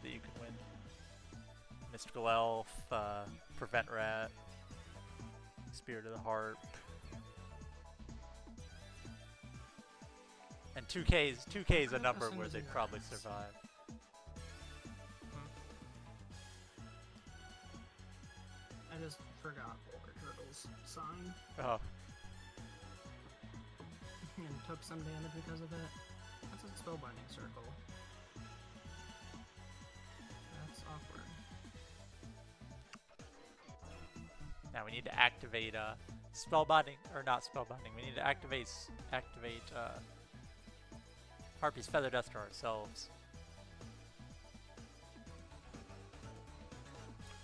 that you can win. Mystical Elf, Prevent Rat, Spirit of the Heart. And 2K is a number where they'd probably survive. I just forgot Volker Turtle's sign Oh, and took some damage because of it. That's a spellbinding circle. That's awkward. now we need to activate spellbinding, or not spellbinding. We need to activate Harpy's Feather Duster ourselves.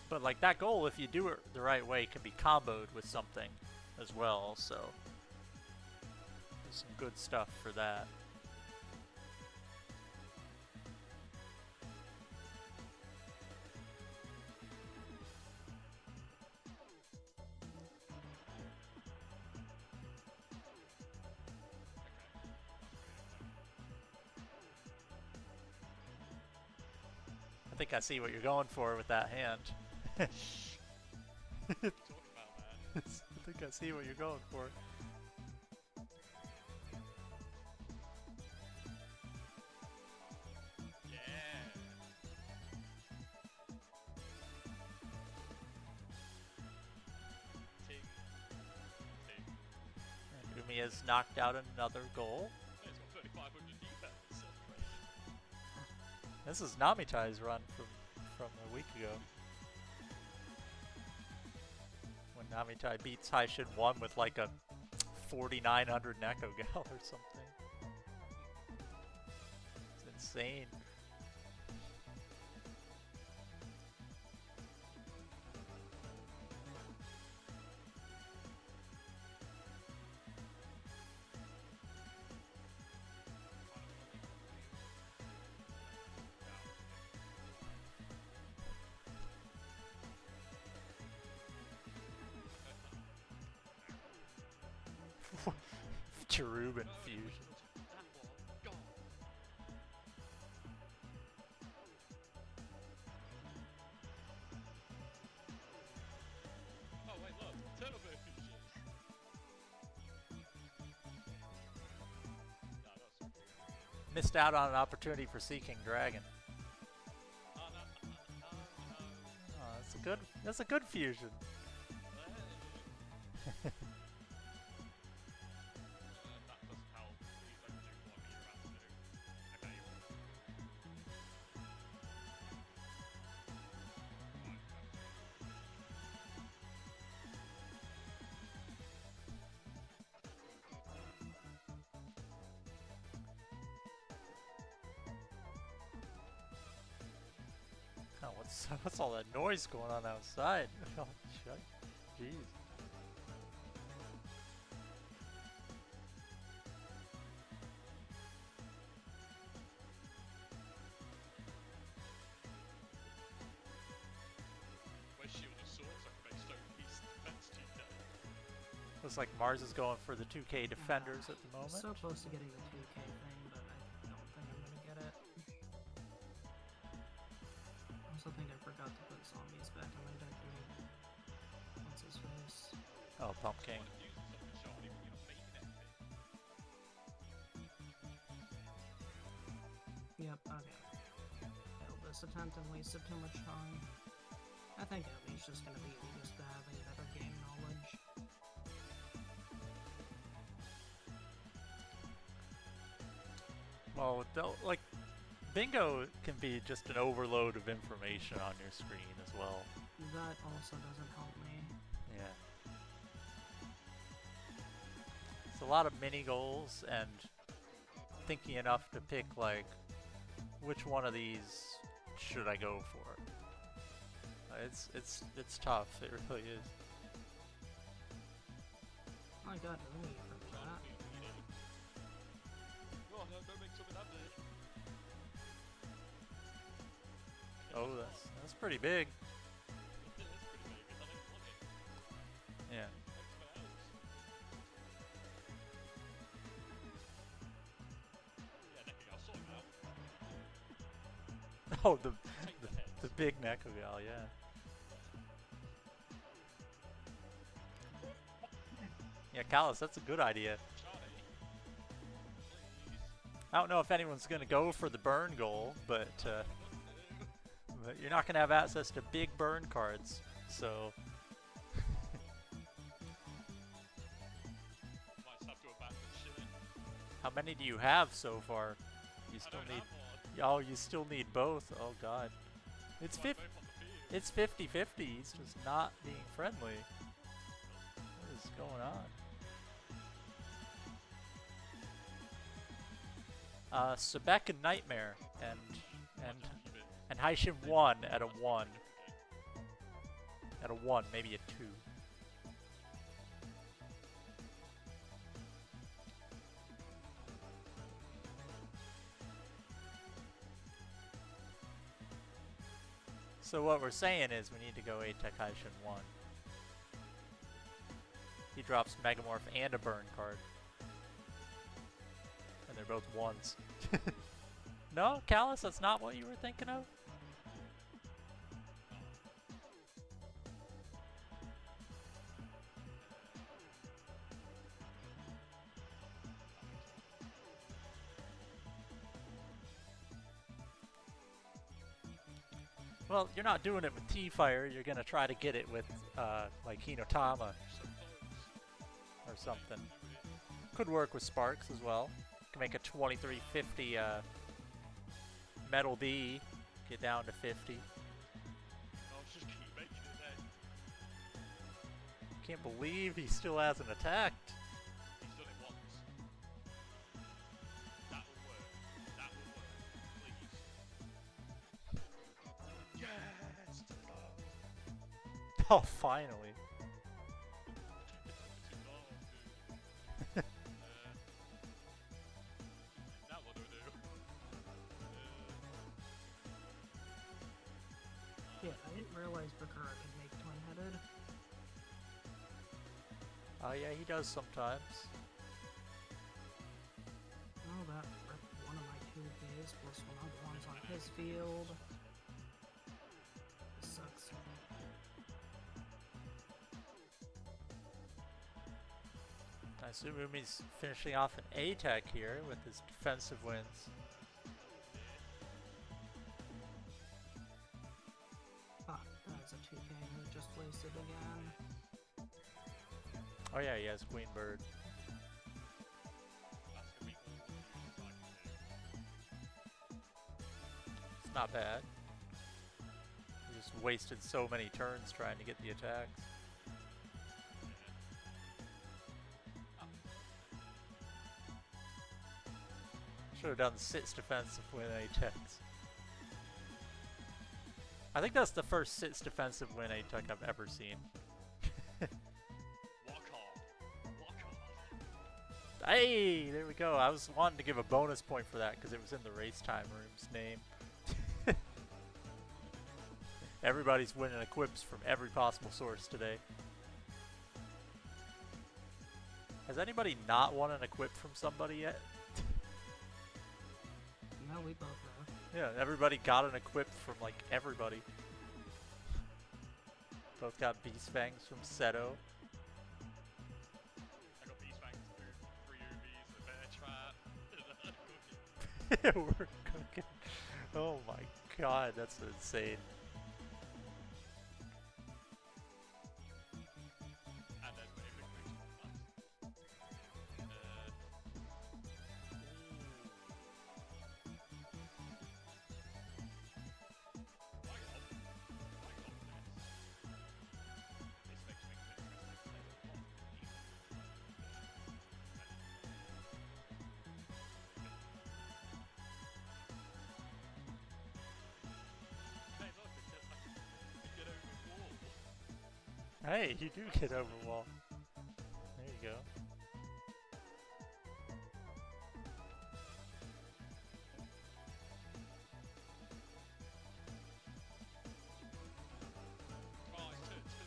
But like that goal, if you do it the right way, can be comboed with something as well, so there's some good stuff for that. I think I see what you're going for with that hand. Talk about that. I think I see what you're going for. Yeah. Ting. Ting. And Umi has knocked out another goal. Yeah, it's got 3,500 defense. This is Namitai's run from a week ago. When Namitai beats Haishin 1 with like a 4,900 Neko Gal or something. It's insane. Cherubin fusion. That one, gone. Oh wait, look, turtle bear fusion. No, that's something. Missed out on an opportunity for Seeking Dragon. Oh no, no. Oh, that's a good fusion. Hey. That doesn't help. Please don't do what you're about to do. Okay. Oh, what's all that noise going on outside? Oh, jeez. My shield of swords I can make stone piece defense 2K. Looks like Mars is going for the 2K defenders at the I'm moment. so close to getting the 2K thing, but I don't think I'm gonna get it. I also think I forgot to put zombies back in my deck. What's his face? Oh, Pumpkin. One of you is something shoddy, but you're not making anything. Yep, okay. Failed this attempt and wasted too much time. I think Emi's just gonna beat me just to having better game knowledge. Well, like, bingo can be just an overload of information on your screen as well. That also doesn't help me. Yeah. It's a lot of mini goals and thinking enough to pick, like, which one of these should I go for? It's tough. It really is. I got Umi from that. Oh no, don't make something that big. Oh, that's pretty big. That's pretty big. I think look it. Yeah. Yeah, Nicky, I'll sort him out. Oh, Take the heads. the big Neko gal, yeah. Yeah, Callus, that's a good idea. Johnny, please. I don't know if anyone's gonna go for the burn goal, but you're not gonna have access to big burn cards, so. Might have to abandon shilling. How many do you have so far? You I still don't need. have one. Oh, you still need both. Oh God, it's Like, 50. both on the field. It's 50-50. He's just not being friendly. What is going on? Sebek and Nightmare and Haishin 1 at a 1. At a 1, maybe a 2. So what we're saying is we need to go A-Tech Haishin 1. He drops Megamorph and a burn card. And they're both 1s. No, Callus, that's not what you were thinking of? Well, you're not doing it with T-Fire, you're gonna try to get it with, like Hinotama or something. Could work with Sparks as well. Can make a 2350 Metal D, get down to 50. I'll just keep making it then. Can't believe he still hasn't attacked. He's done it once. That will work. That will work. Please. Yes! Oh, finally. Now what do I do? Yeah, I didn't realize Bakura could make twin-headed. Oh yeah, he does sometimes. base plus 1 on the ones on his field. This sucks. I assume Umi's finishing off an A-Tech here with his defensive wins. Ah, that's a 2K that just wasted again. Oh yeah, he has Queen Bird. That's gonna be all used like It's not bad. He just wasted so many turns trying to get the attacks. Should have done 6 defensive win A-Techs. I think that's the first 6 defensive win A-Tech I've ever seen. Walk on. Walk on. Hey, there we go. I was wanting to give a bonus point for that because it was in the race time room's name. Everybody's winning equips from every possible source today. Has anybody not won an equip from somebody yet? No, we both have. Yeah, everybody got an equip from like everybody. Both got Beast Fangs from Seto. I got Beast Fangs through 3 UVs, a bear trap, and a cookie. We're cooking. Oh my god, that's insane. And then maybe the glitch. Hey, you do get over wall. There you go. Oh, it's 2-2.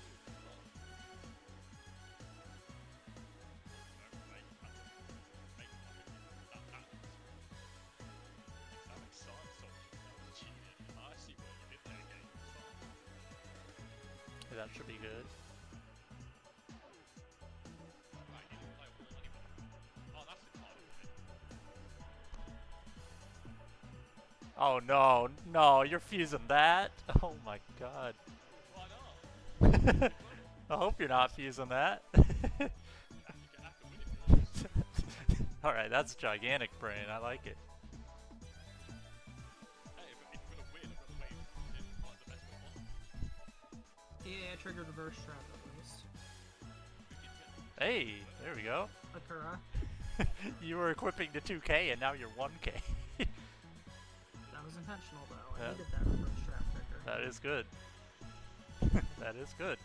That makes sense. That was cheating. I see what you did there, game. Yeah, that should be good. Right, you didn't play a wall anyway. Oh, that's the card, isn't it? Oh no, no, you're fusing that? Oh my god. Why not? I hope you're not fusing that. I can win it. Alright, that's gigantic brain, I like it. Hey, but if you're gonna win, I'm gonna win in like the best way possible. Yeah, I triggered reverse trap at least. Hey, there we go. Akura. You were equipping to 2k and now you're 1k. That was intentional though. I Yeah. needed that reverse trap trigger. That is good. That is good.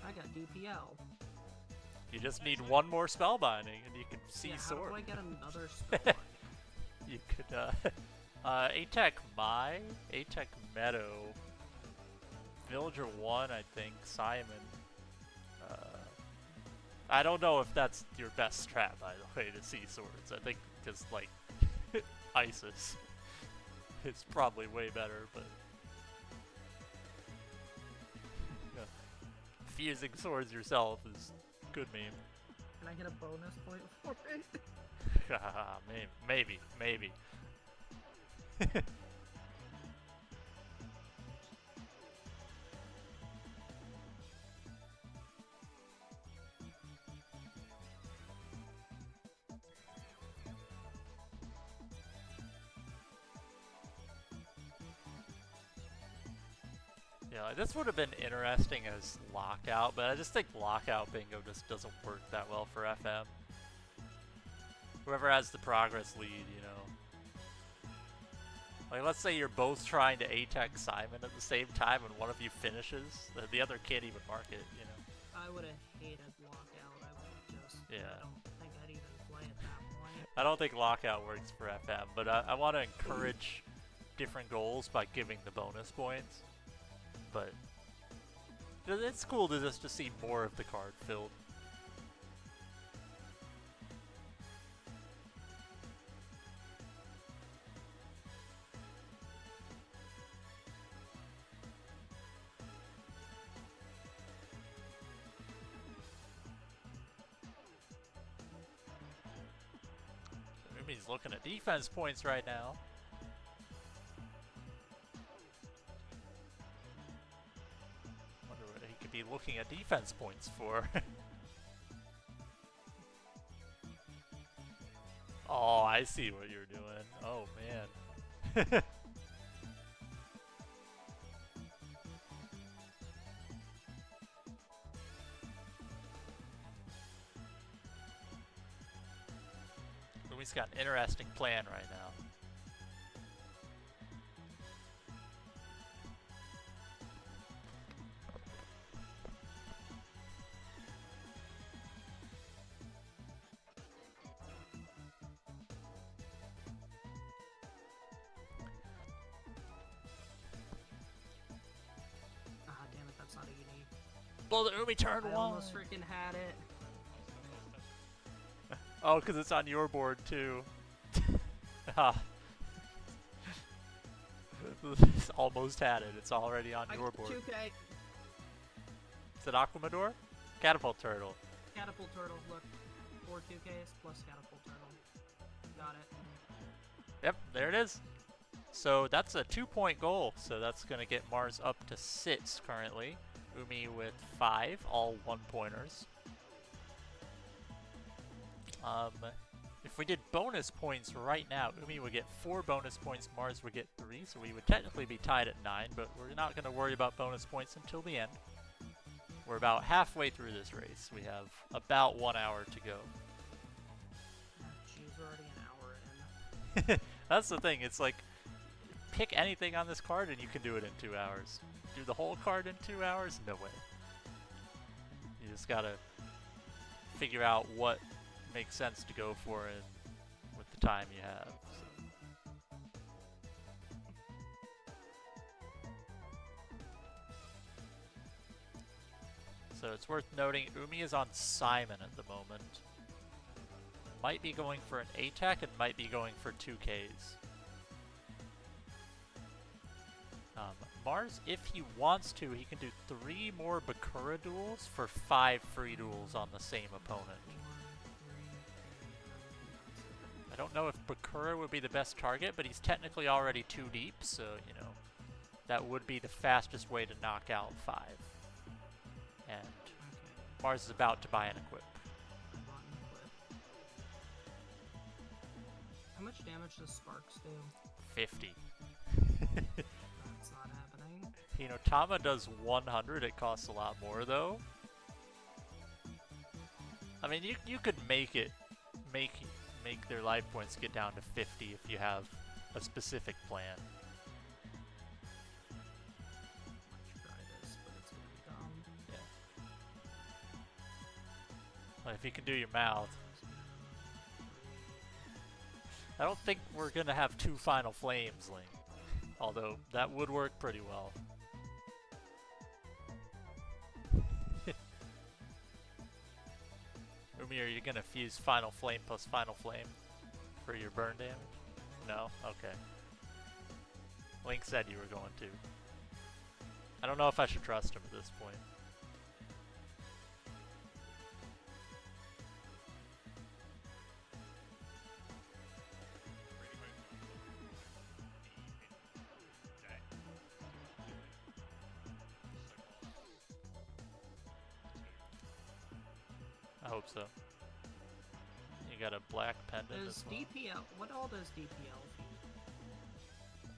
I got DPL. You just need one more spellbinding and you can see Yeah, how sword. do I get another spell? You could, A-Tech Mai, A-Tech Meadow, Villager 1, I think, Simon. I don't know if that's your best strat, by the way, to see swords. I think just, like, Isis is probably way better, but... Yeah. Fusing swords yourself is good meme. Can I get a bonus point for it? Maybe. Yeah, this would have been interesting as lockout, but I just think lockout bingo just doesn't work that well for FM. Whoever has the progress lead, you know. Like, let's say you're both trying to A-Tech Simon at the same time and one of you finishes, the other can't even mark it, you know. I would have hated lockout. I would have just. Yeah. I don't think I'd even play at that point. I don't think lockout works for FM, but I want to encourage different goals by giving the bonus points. But it's cool to just to see more of the card filled. Umi's looking at defense points right now. Wonder what he could be looking at defense points for. Oh, I see what you're doing. Oh, man. Umi's got an interesting plan right now. Ah, damn it, that's not a unique. Blow the Umi turn I one! almost freaking had it. Oh, because it's on your board too. Ah. It's almost had it. It's already on your board. 2K. Is it Aquamador? Catapult Turtle. Catapult Turtle, look. 4 2Ks plus Catapult Turtle. Got it. Yep, there it is. So that's a 2-point goal. So that's going to get Marz up to 6 currently. Umi with 5, all 1-pointers. If we did bonus points right now, Umi would get 4 bonus points, Marz would get 3, so we would technically be tied at 9, but we're not going to worry about bonus points until the end. We're about halfway through this race. We have about 1 hour to go. Jeez, we're already an hour in. That's the thing, it's like, pick anything on this card and you can do it in 2 hours. Do the whole card in 2 hours? No way. You just gotta figure out what makes sense to go for it with the time you have. So it's worth noting Umi is on Simon at the moment. Might be going for an ATAC and might be going for 2Ks. Marz, if he wants to, he can do 3 more Bakura duels for 5 free duels on the same opponent. I don't know if Bakura would be the best target, but he's technically already 2 deep, so, you know, that would be the fastest way to knock out 5. And Marz is about to buy an equip. How much damage does Sparks do? 50. That's not happening. Hinotama does 100, it costs a lot more though. I mean, you could make their life points get down to 50 if you have a specific plan. I should try this, but it's gonna be dumb. Yeah. Well, if you can do your mouth. I don't think we're gonna have 2 Final Flames, Link. Although, that would work pretty well. Umi, are you gonna fuse Final Flame plus Final Flame for your burn damage? No? Okay. Link said you were going to. I don't know if I should trust him at this point. I hope so. You got a black pendant Does as well. DPL, what all does DPL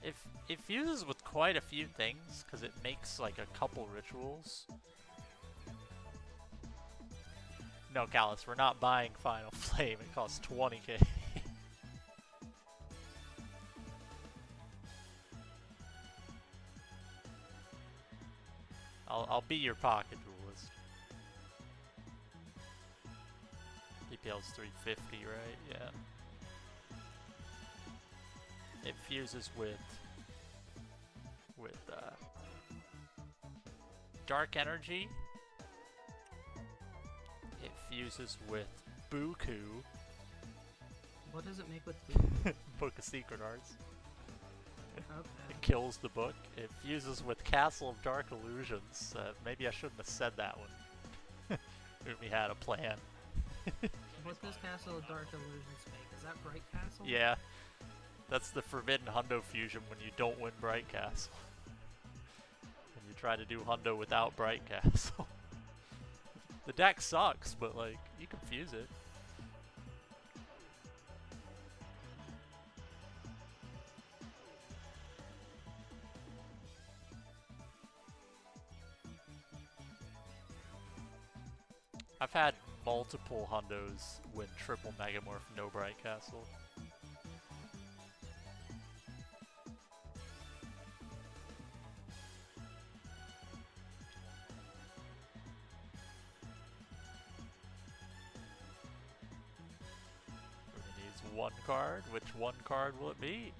fuse? It fuses with quite a few things, because it makes like a couple rituals. No, Callus, we're not buying Final Flame. It costs 20k. I'll be your pocket duelist. DPL's 350, right? Yeah. It fuses with Dark Energy. It fuses with Buku. What does it make with Book of Secret Arts. Okay. It kills the book. It fuses with Castle of Dark Illusions. Maybe I shouldn't have said that one. Umi had a plan. What does Castle of Dark Illusions make? Is that Bright Castle? Yeah. That's the forbidden Hundo fusion when you don't win Bright Castle. When you try to do Hundo without Bright Castle. The deck sucks, but like, you can fuse it. I've had multiple Hundos win triple Megamorph, no Bright Castle. It needs one card. Which one card will it be?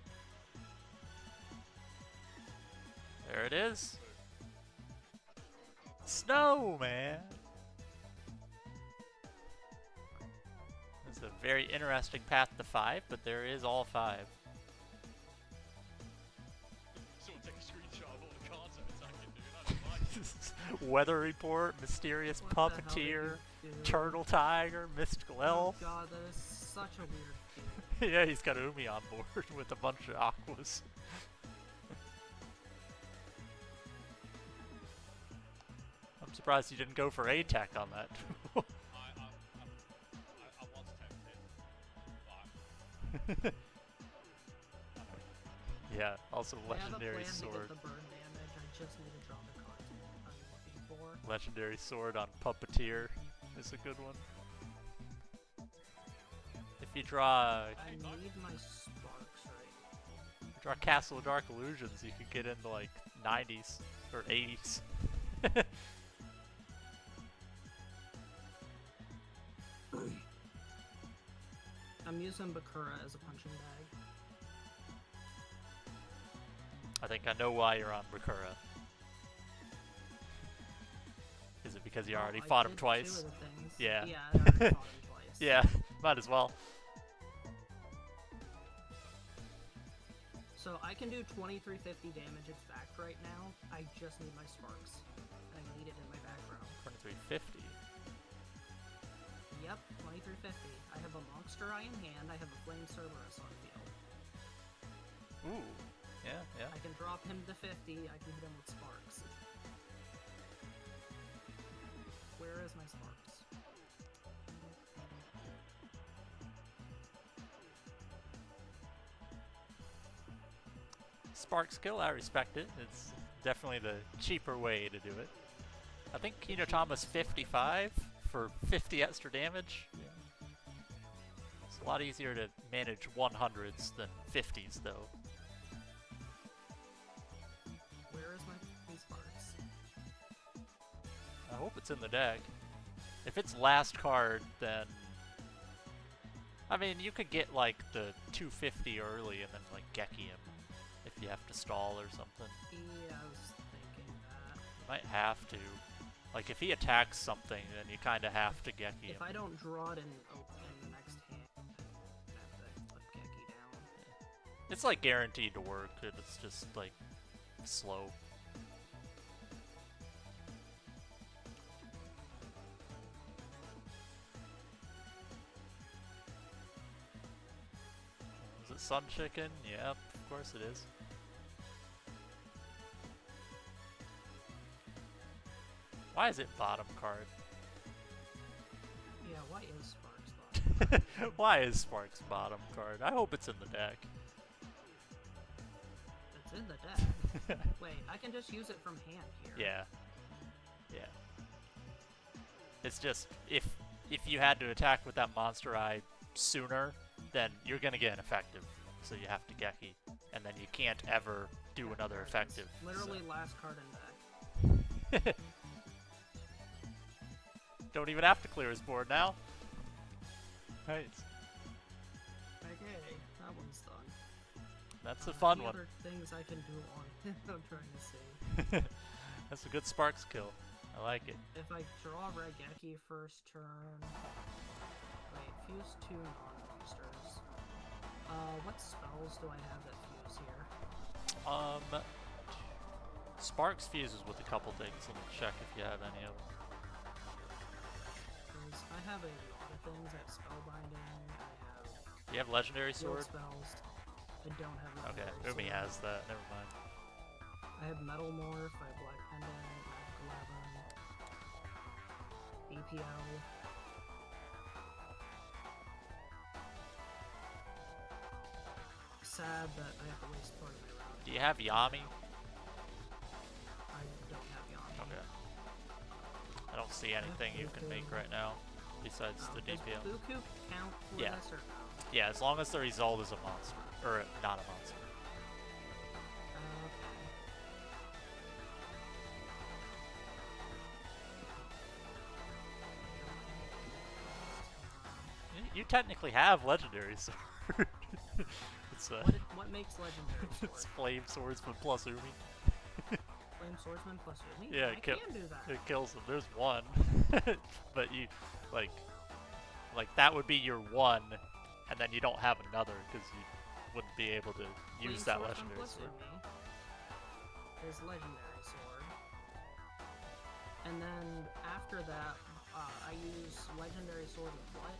There it is. Snowman! It's a very interesting path to 5, but there is all 5. Someone take a screenshot of all the cards I'm attacking, dude. That'd be nice. Weather Report, Mysterious What the hell did Puppeteer, you do? Turtle Tiger, Mystical Oh Elf. god, that is such a weird feeling. Yeah, he's got Umi on board with a bunch of Aquas. I'm surprised he didn't go for A-Tech on that. I was tempted, but Yeah, also I have a Legendary plan to Sword. get the burn damage, I just need to draw the cards I'm looking for. Legendary Sword on Puppeteer is a good one. If you draw I need my sparks right. draw Castle of Dark Illusions, you could get into like 90s or 80s. I'm using Bakura as a punching bag. I think I know why you're on Bakura. Is it because you already I fought him did twice? 2 of the things. Yeah. Yeah, I already fought him twice. Yeah, might as well. So I can do 2350 damage exact right now. I just need my sparks. I need it in my background. 2350. Yep, 2350. I have a Monster Eye in hand. I have a Flame Cerberus on field. Ooh. Yeah, yeah. I can drop him to 50. I can hit him with sparks. Where is my sparks? Spark skill, I respect it. It's definitely the cheaper way to do it. I think Kinotama's 55 for 50 extra damage. Yeah. It's a lot easier to manage 100s than 50s, though. Where is my sparks? I hope it's in the deck. If it's last card, then... I mean, you could get, like, the 250 early and then, like, Geki him if you have to stall or something. Yeah, I was thinking that. You might have to. Like, if he attacks something, then you kind of have to Geki him. If I don't draw it in the next hand, I have to put Geki down. It's, like, guaranteed to work. It's just, like, slow. Is it Sun Chicken? Yep, of course it is. Why is it bottom card? Yeah, why is Sparks bottom? Why is Sparks bottom card? I hope it's in the deck. It's in the deck. Wait, I can just use it from hand here. Yeah. Yeah. It's just, if you had to attack with that Monster Eye sooner, then you're gonna get an effective. So you have to Geki. And then you can't ever do another It's effective. Literally so. last card in deck. Don't even have to clear his board now. Right. Okay, that one's done. That's a fun Any one. other things I can do on it, I'm trying to see. That's a good Sparks kill. I like it. If I draw Regeki first turn... Wait, fuse 2 non-monsters. What spells do I have that fuse here? Sparks fuses with a couple things. Let me check if you have any of them. 'Cause I have a lot of things. I have spellbinding. I have Do you have legendary field sword? spells. I don't have Okay, legendary Umi sword. has that. Never mind. I have metal morph. I have black pendant. Magical labyrinth. BPL. Sad that I have to waste part of my round. Do you have Yami? I don't have Yami. Okay. I don't see anything you can make right now besides the Does DPL. Buku count for Yeah. this or no? Yeah, as long as the result is a monster. Or not a monster. Okay. You technically have legendary sword. It's What makes legendary sword? it's flame swordsman plus Umi. Flame swordsman plus Umi? Yeah, I can do that. it kills them. There's one, but you like that would be your one, and then you don't have another because you wouldn't be able to use that Flame legendary plus sword. Umi is legendary sword. And then after that, I use legendary sword with what?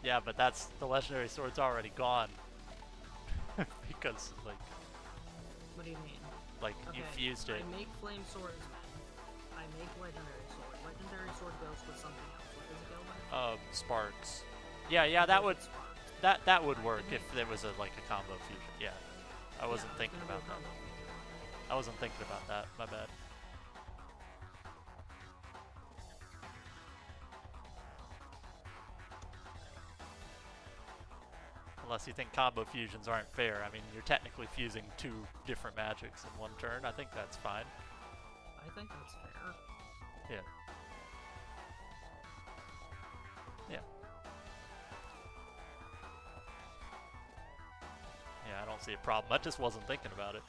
Yeah, but that's the legendary sword's already gone because What do you mean? you fused it. I make flame swordsman. I make legendary sword. Legendary sword goes with something else. What does it go with? Sparks. Yeah, It that goes would with sparks. that would I work can if there was a combo fusion. Yeah, I wasn't Yeah, thinking gonna about do a that. combo fusion on it. I wasn't thinking about that. My bad. Unless you think combo fusions aren't fair. I mean, you're technically fusing two different magics in one turn. I think that's fine. I think that's fair. Yeah. Yeah. Yeah, I don't see a problem. I just wasn't thinking about it.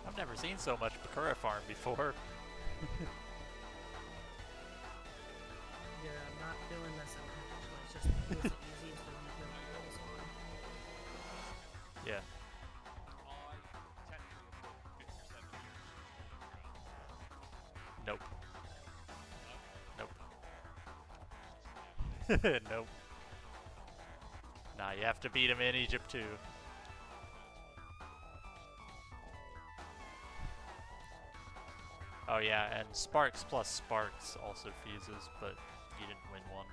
I've never seen so much Bakura farm before. Yeah, I'm not doing this intentionally. It's just it was the easiest one to do rules on. Yeah. I technically have put 57 holding ground. Nope. No? Nope. Nope. Nah, you have to beat him in Egypt too. Oh yeah, and Sparks plus Sparks also fuses, but you didn't win one.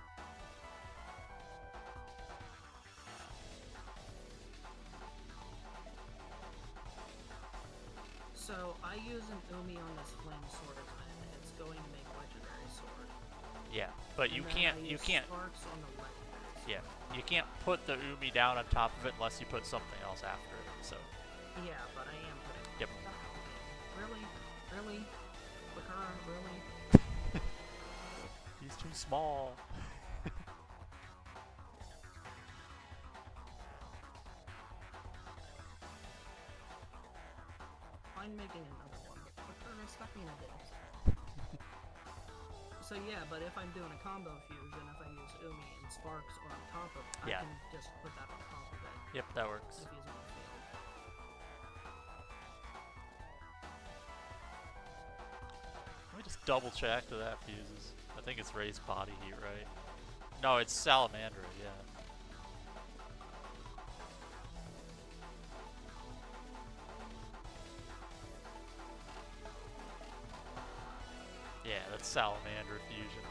So I use an Umi on this flame swordsman. It's going to make legendary sword. Yeah, but you And then can't I you use can't sparks on the legendary sword. yeah, you can't put the Umi down on top of it unless you put something else after it. So Yeah, but I am putting. Yep. What the hell, man? Really? Bakura, really? he's too small. Fine making another one, but Bakura, stop being a dick. So yeah, but if I'm doing a combo fusion, if I use Umi and Sparks on top of it, Yeah. I can just put that on top of it Yep, that works. if he's on the field. Let me just double check that that fuses. I think it's raised body heat, right? No, it's Salamandra, yeah. Yeah, that's Salamander fusion.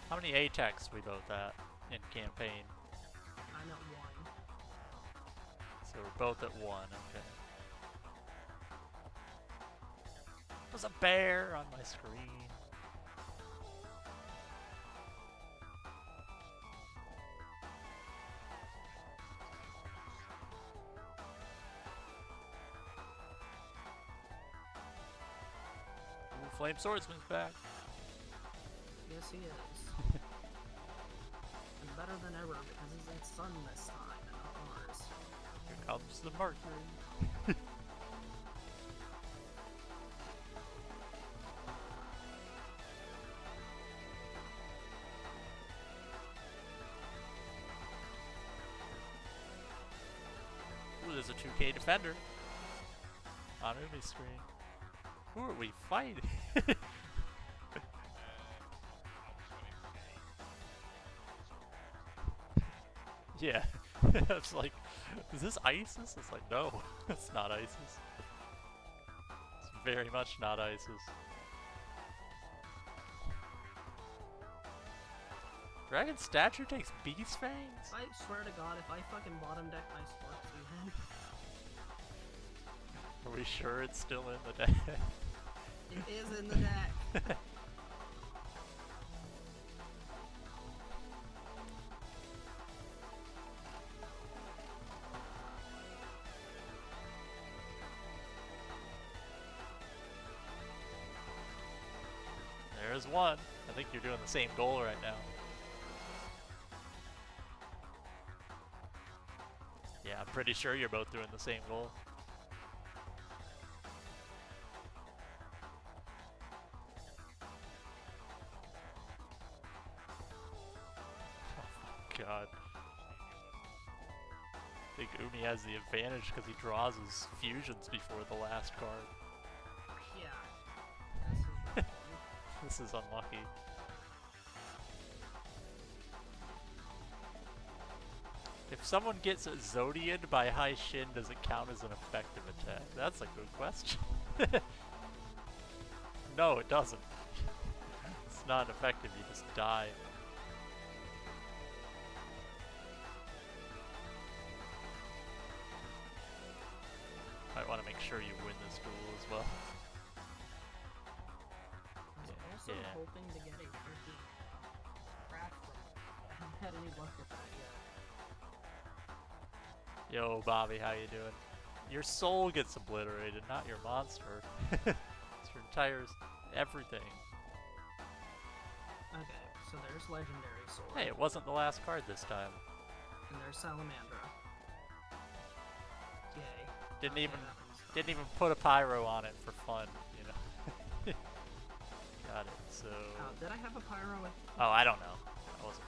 How many A-techs we both at in campaign? I'm at 1. So we're both at 1, okay. There's a bear on my screen. Ooh, Flame Swordsman's back. Yes, he is. And better than ever because he's in Sun this time and not Mars. Here comes the Mercury. 2K Defender on Umi's screen. Who are we fighting? Yeah, it's like, is this ISIS? It's like, no, it's not ISIS. It's very much not ISIS. Dragon Statue takes Beast Fangs? I swear to God, if I fucking bottom deck my sports again. Are we sure it's still in the deck? It is in the deck. There's one. I think you're doing the same goal right now. Yeah, I'm pretty sure you're both doing the same goal. Oh my god. I think Umi has the advantage because he draws his fusions before the last card. Yeah. This is unlucky. If someone gets Zodia'd by High Shin, does it count as an effective attack? That's a good question. No, it doesn't. It's not effective, you just die. Might want to make sure you win this duel as well. I was also hoping to get a freaking craft from it. I haven't had any luck with that yet. Yo, Bobby, how you doing? Your soul gets obliterated, not your monster. It's your entire everything. Okay, so there's Legendary Sword. Hey, it wasn't the last card this time. And there's Salamandra. Yay. Didn't Okay, even that one's done. didn't even put a pyro on it for fun, you know. Got it. So. Did I have a pyro with? Oh, I don't know. I wasn't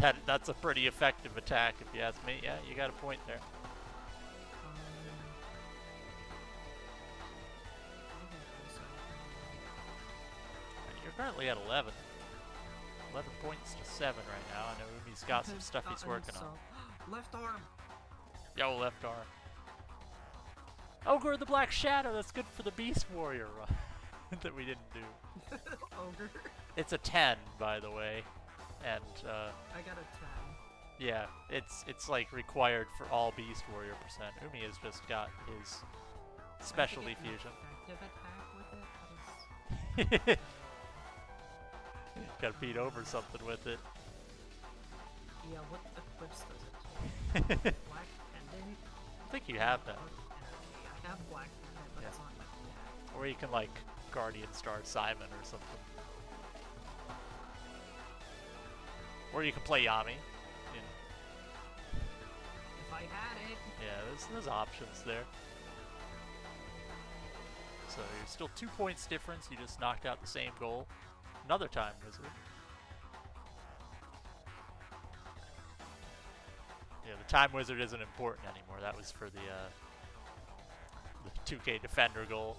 looking. That's a pretty effective attack, if you ask me. Yeah, you got a point there. You're currently at 11. 11 points to 7 right now. I know Umi's got some stuff he's working on. Left arm. Yo, left arm. Ogre of the Black Shadow. That's good for the Beast Warrior run that we didn't do. Ogre. It's a 10, by the way, and I got a 10. yeah, it's like required for all Beast Warrior percent. Umi has just got his specialty fusion. Effective attack with it. Gotta beat over something with it. Yeah, what equips does it to? Black Pendant? I think you have that. Dark Energy. I have Black Pendant, but it's not my deck. Or you can like Guardian Star Simon or something. Or you can play Yami. You know. If I had it. Yeah, there's options there. So you're still 2 points difference. You just knocked out the same goal. Another time wizard. Yeah, the time wizard isn't important anymore. That was for the 2K defender goal.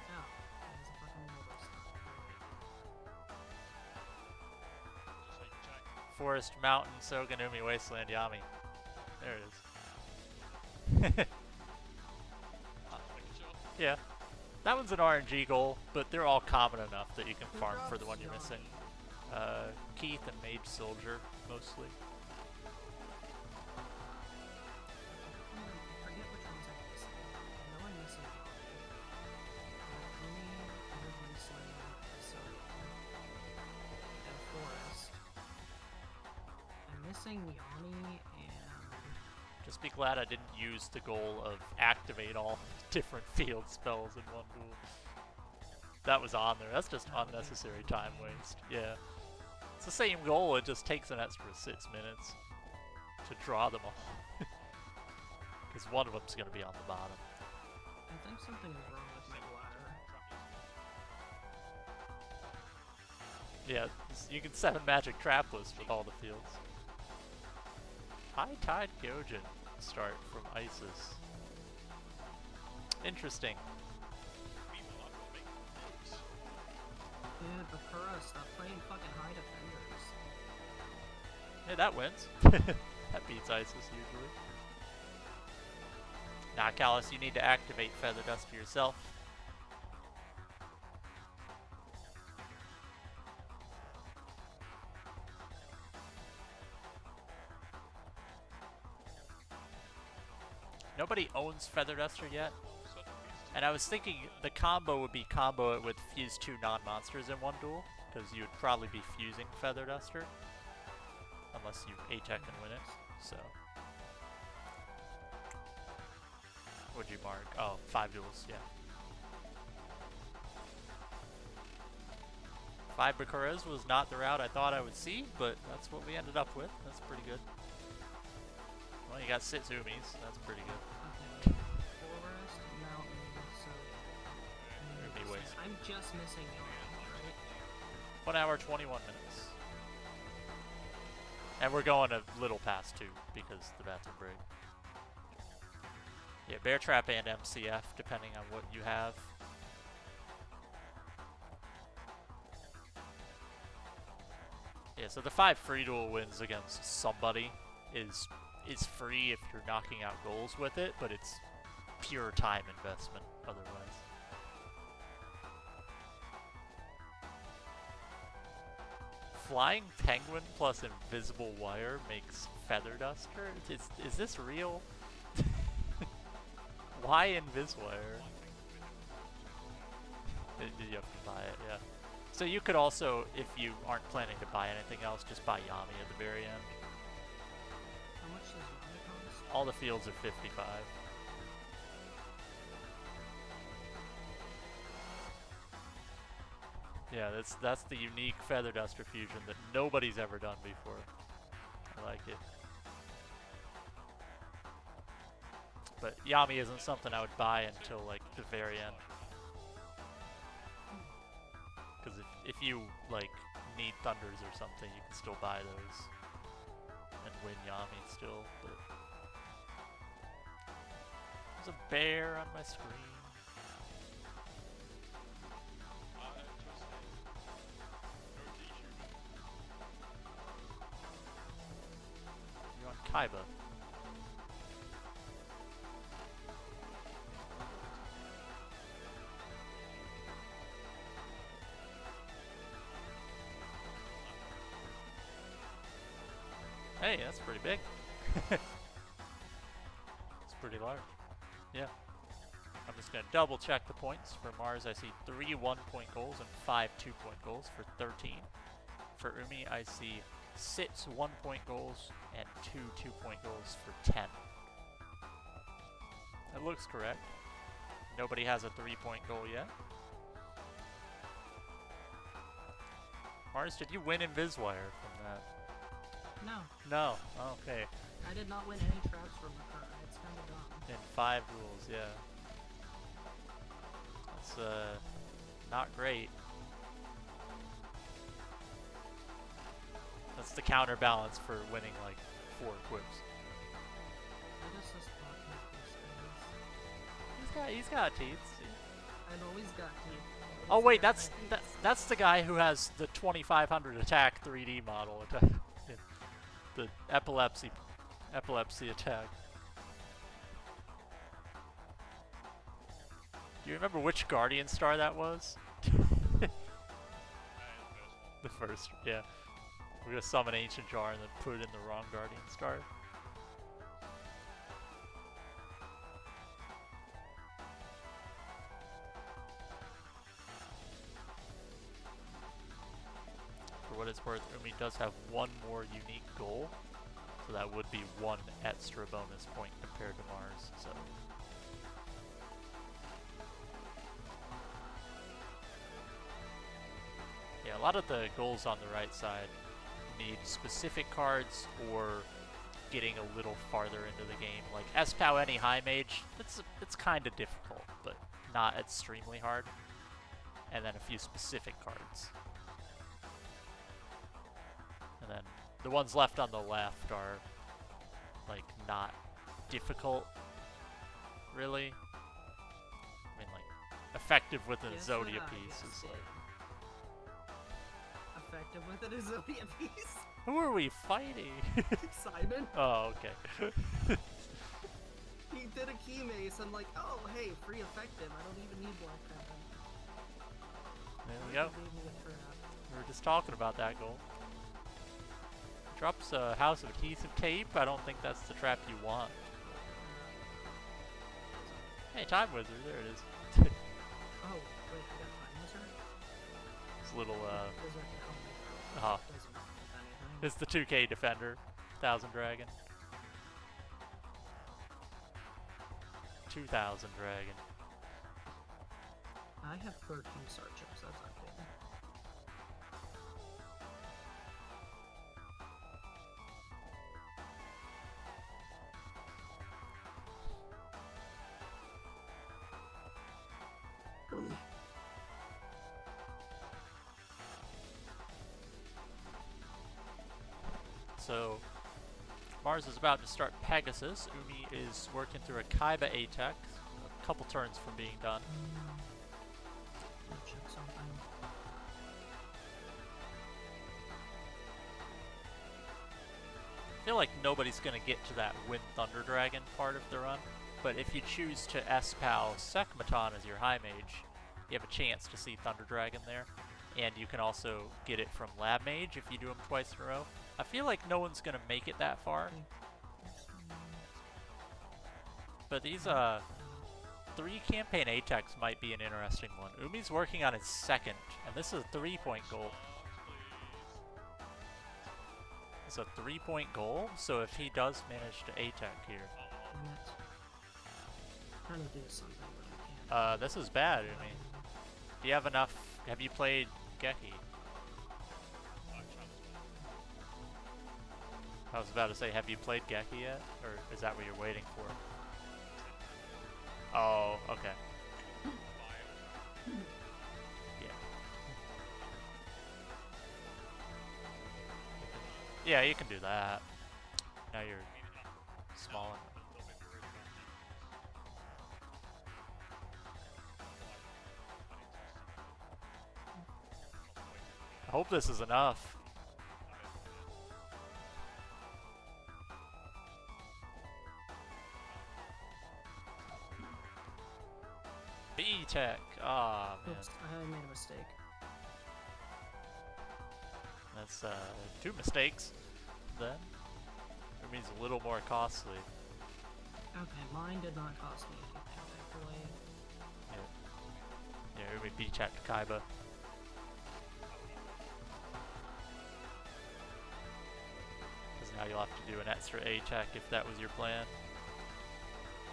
Oh, there's a fucking Nova stuff. Just like Jack. Forest, Mountain, Soganumi, Wasteland, Yami. There it is. Making sure. Yeah. That one's an RNG goal, but they're all common enough that you can farm for the one you're missing. Keith and Mage Soldier, mostly. I forget which ones I'm missing. I know I'm missing Yami. I have Wasteland, and Forest. I'm missing Yami and... Just be glad I didn't use the goal of activate all different field spells in one duel. That was on there. That's just unnecessary time waste. Yeah. It's the same goal, it just takes an extra 6 minutes to draw them all. Because one of them's going to be on the bottom. I think something is wrong with my bladder. Yeah, you can 7 magic trapless with all the fields. High Tide Gyojin start from Isis. Interesting. Dude, Bakura, stop playing fucking high defenders. Hey, that wins. That beats Isis usually. Nah, Callus, you need to activate Feather Duster yourself. Nobody owns Feather Duster yet. And I was thinking the combo would be combo it with fuse 2 non-monsters in one duel, because you would probably be fusing Feather Duster. Unless you A-Tech and win it, so. What'd you mark? Oh, 5 duels, yeah. 5 Bakuras was not the route I thought I would see, but that's what we ended up with. That's pretty good. Well, you got 6 Umis, that's pretty good. Okay. Forest, mountain, so Umi waste. I'm just missing Yomi, right? 1 hour, 21 minutes. And we're going a little past 2 because the bathroom break. Yeah, Bear Trap and MCF, depending on what you have. Yeah, so the 5 free duel wins against somebody is free if you're knocking out goals with it, but it's pure time investment otherwise. Flying Penguin plus Invisible Wire makes Feather Duster? Is this real? Why Inviswire? You have to buy it, yeah. So you could also, if you aren't planning to buy anything else, just buy Yami at the very end. How much does Yami cost? All the fields are 55. Yeah, that's the unique Feather Duster fusion that nobody's ever done before. I like it. But Yami isn't something I would buy until like the very end. Because if you like need Thunders or something, you can still buy those and win Yami still. But there's a bear on my screen. You're on Kaiba. Hey, that's pretty big. It's pretty large. Yeah. I'm just going to double check the points. For Marz, I see 3 1-point goals and 5 2-point goals for 13. For Umi, I see 6 1-point goals and 2 2-point goals for 10. That looks correct. Nobody has a 3-point goal yet. Marz, did you win Inviswire from that? No. No. Okay. I did not win any traps from Bakura. It's kind of dumb. In 5 duels, yeah. That's not great. That's the counterbalance for winning like 4 equips. I just block these things. He's got teeth. I've always got teeth. Oh wait, that's the guy who has the 2500 attack 3D model attack. The epilepsy attack. Do you remember which Guardian star that was? The first, yeah. We're gonna summon Ancient Jar and then put it in the wrong Guardian star. For what it's worth, Umi does have 1 more unique goal, so that would be 1 extra bonus point compared to Marz. So. Yeah, a lot of the goals on the right side need specific cards or getting a little farther into the game. Like S-Pow any High Mage, it's kind of difficult, but not extremely hard. And then a few specific cards. And then the ones left on the left are, like, not difficult, really. I mean, like, effective with a Zodia piece is like... Effective with a Zodia piece? Who are we fighting? Simon. Oh, okay. He did a key mace and like, oh, hey, free effective. I don't even need Black Heaven. There we go. We were just talking about that goal. Drops a House of Adhesive Tape. I don't think that's the trap you want. Hey, Time Wizard. There it is. Oh, wait, I got Time Wizard? It's a little, Doesn't help me. Doesn't help anything. It's the 2K Defender. 1000 Dragon. 2000 Dragon. I have 13 star chips, that's not good. So, Marz is about to start Pegasus. Umi is working through a Kaiba A-Tech, a couple turns from being done. Check something. I feel like nobody's going to get to that Wind Thunder Dragon part of the run, but if you choose to S-PAL Sekmaton as your High Mage, you have a chance to see Thunder Dragon there, and you can also get it from Lab Mage if you do them twice in a row. I feel like no one's going to make it that far, but these 3 campaign A-Techs might be an interesting one. Umi's working on his second, and this is a 3-point goal. It's a 3-point goal, so if he does manage to A-Tech here. Trying to do something, but I can't. This is bad, Umi. Do you have enough? Have you played Geki? I was about to say, have you played Geki yet? Or is that what you're waiting for? Oh, okay. Yeah. Yeah, you can do that. Now you're small enough. I hope this is enough. B-Tech. Ah, man. Oops, I made a mistake. That's 2 mistakes then. It means a little more costly. Okay, mine did not cost me anything, thankfully. Yeah, Umi B-checked Kaiba. Because now you'll have to do an extra A-check if that was your plan.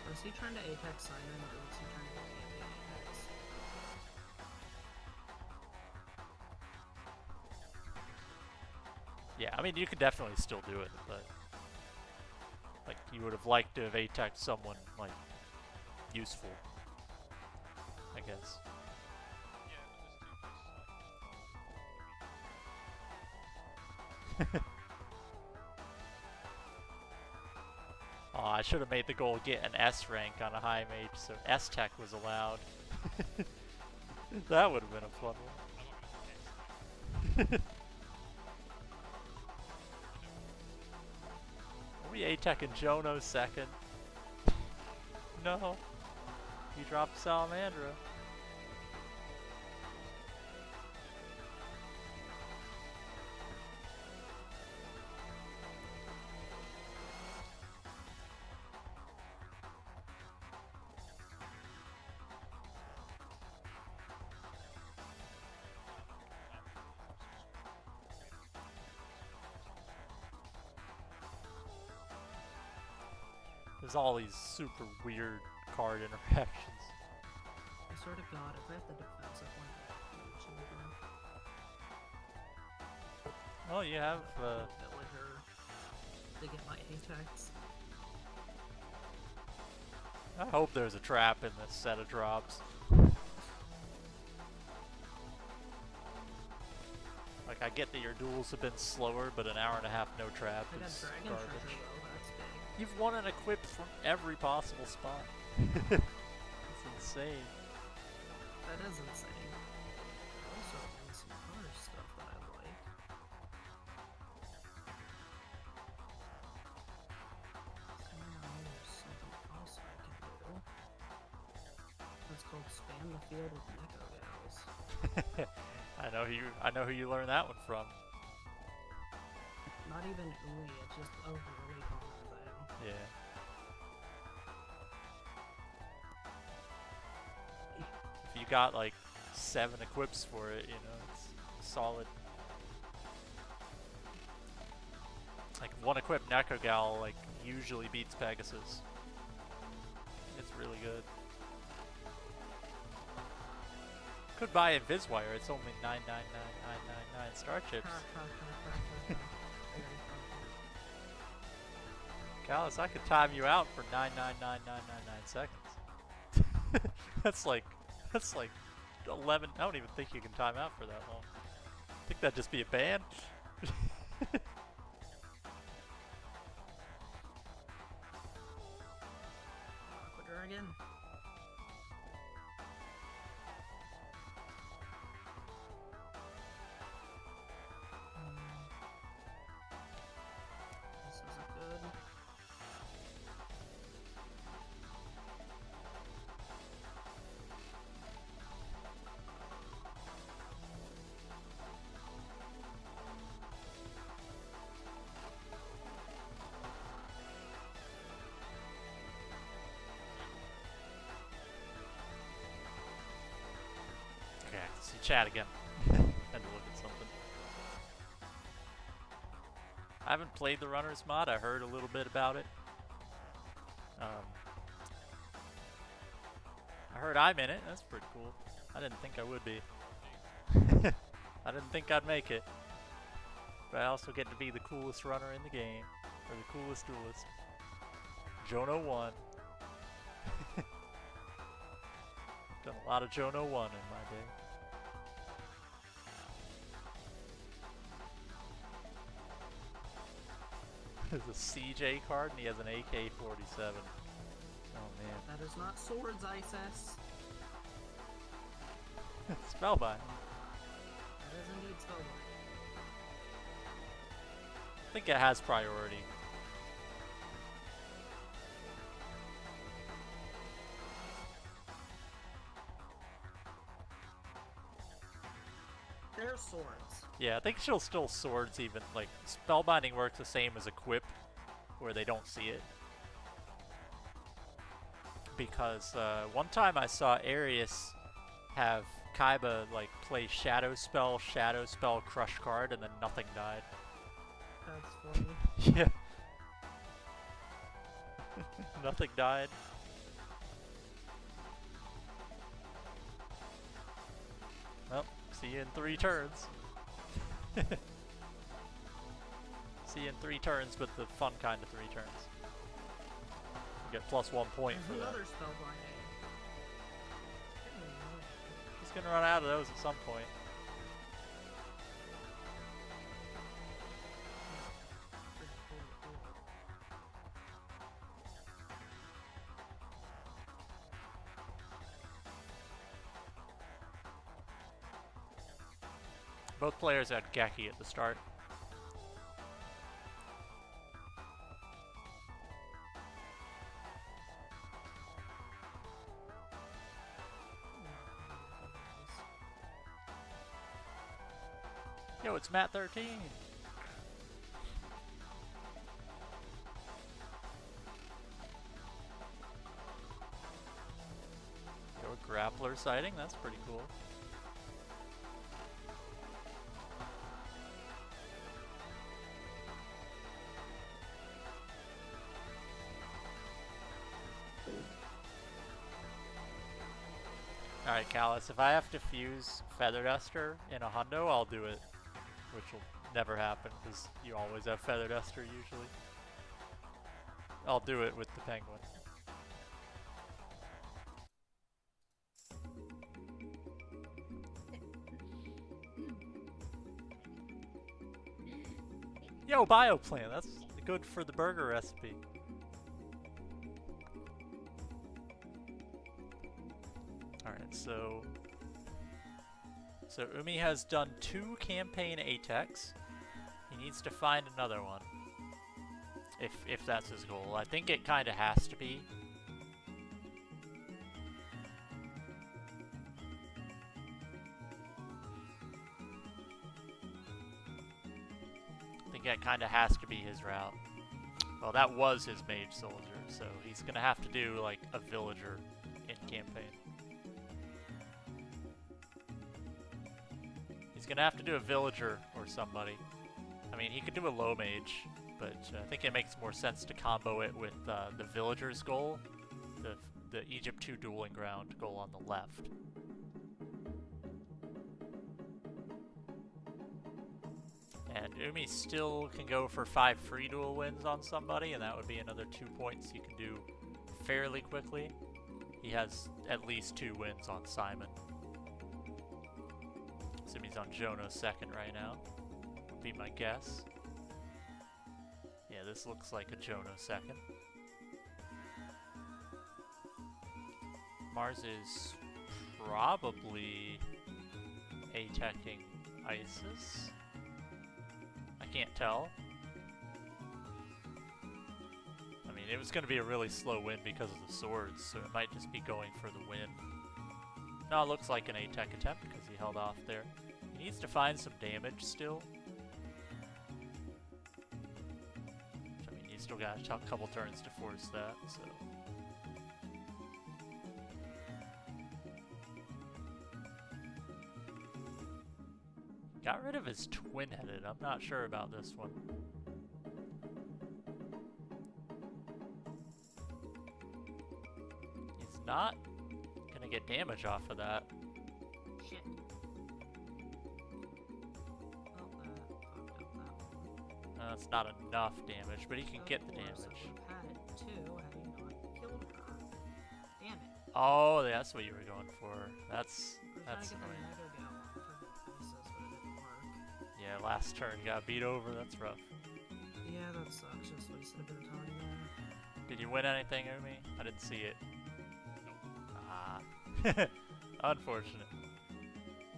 Was he trying to A-Tech Simon, or was he trying to get campaign A-Techs? Yeah, I mean, you could definitely still do it, but... Like, you would have liked to have A-teched someone, like, useful. I guess. Oh, I should have made the goal get an S rank on a high mage, so S-Tech was allowed. That would have been a fun one. We A-Tech and Jono second. No. You dropped Salamandra. There's all these super weird card interactions. I swear to God, if I have the defensive one, Oh, you have, villager to get my A-Techs. I hope there's a trap in this set of drops. Like, I get that your duels have been slower, but an hour and a half no trap I got is Dragon garbage. Treasure though, that's big. You've won an equip from every possible spot. That's insane. That is insane. I also won some other stuff that I like. So now there's something else I can do. That's called spam the field with Neko Gals. I know who you learned that one from. Not even Uli, it's just a really common thing. Yeah. If you got like 7 equips for it, you know, it's solid. Like 1 equip Nekogal like usually beats Pegasus. It's really good. Could buy a Viswire, it's only 999,999 star chips. Callus, I could time you out for 999,999 seconds. that's like 11. I don't even think you can time out for that long. I think that'd just be a ban. Aqua Dragon. This isn't good. Okay, I can see chat again. Had to look at something. I haven't played the Runners mod. I heard a little bit about it. I heard I'm in it. That's pretty cool. I didn't think I would be. I didn't think I'd make it. But I also get to be the coolest runner in the game. Or the coolest duelist. Jono 1. Done a lot of Jono 1 in my day. There's a CJ card and he has an AK-47. Oh man. That is not swords, ISS. Spellbind. That is indeed spellbind. I think it has priority. They're swords. Yeah, I think she'll still swords even. Like, spellbinding works the same as equip, where they don't see it. Because one time I saw Arius have Kaiba like play Shadow Spell, Crush card, and then nothing died. That's funny. Yeah. Nothing died. Well, see you in 3 turns. See you in 3 turns, but the fun kind of 3 turns. You get +1 point for There's that. another spellbinding. He's gonna run out of those at some point. Both players had Geki at the start. Yo, it's Matt 13. Yo, a grappler sighting, that's pretty cool. Alright, Callus, if I have to fuse Feather Duster in a hundo, I'll do it. Which will never happen, because you always have Feather Duster, usually. I'll do it with the Penguin. Yo, bioplant. That's good for the burger recipe. Alright, so Umi has done 2 campaign ATEX. He needs to find another one. If that's his goal. I think it kind of has to be. I think that kind of has to be his route. Well, that was his mage soldier, so he's gonna have to do like a villager in campaign. He's gonna have to do a villager or somebody. I mean, he could do a low mage, but I think it makes more sense to combo it with the villager's goal, the Egypt 2 dueling ground goal on the left. And Umi still can go for 5 free duel wins on somebody, and that would be another 2 points he can do fairly quickly. He has at least 2 wins on Simon. So he's on Jono's second right now, would be my guess. Yeah, this looks like a Jono second. Marz is probably A-teching Isis. I can't tell. I mean, it was going to be a really slow win because of the swords, so it might just be going for the win. No, it looks like an A-tech attempt because he held off there. He needs to find some damage still. I mean, he's still got a couple turns to force that, so... Got rid of his twin-headed. I'm not sure about this one. He's not gonna get damage off of that. Shit. Oh, fucked up that one. That's not enough damage, but he can get the Of course, damage. I would've had it too had he not killed her. Damn it. Oh, that's what you were going for. That's I was trying to annoying. get that Mega Gal off of Isis, but it didn't work. Yeah, last turn got beat over. That's rough. Yeah, that sucks. Just wasted a bit of time there. Did you win anything, Umi? I didn't see it. Ah. Unfortunate.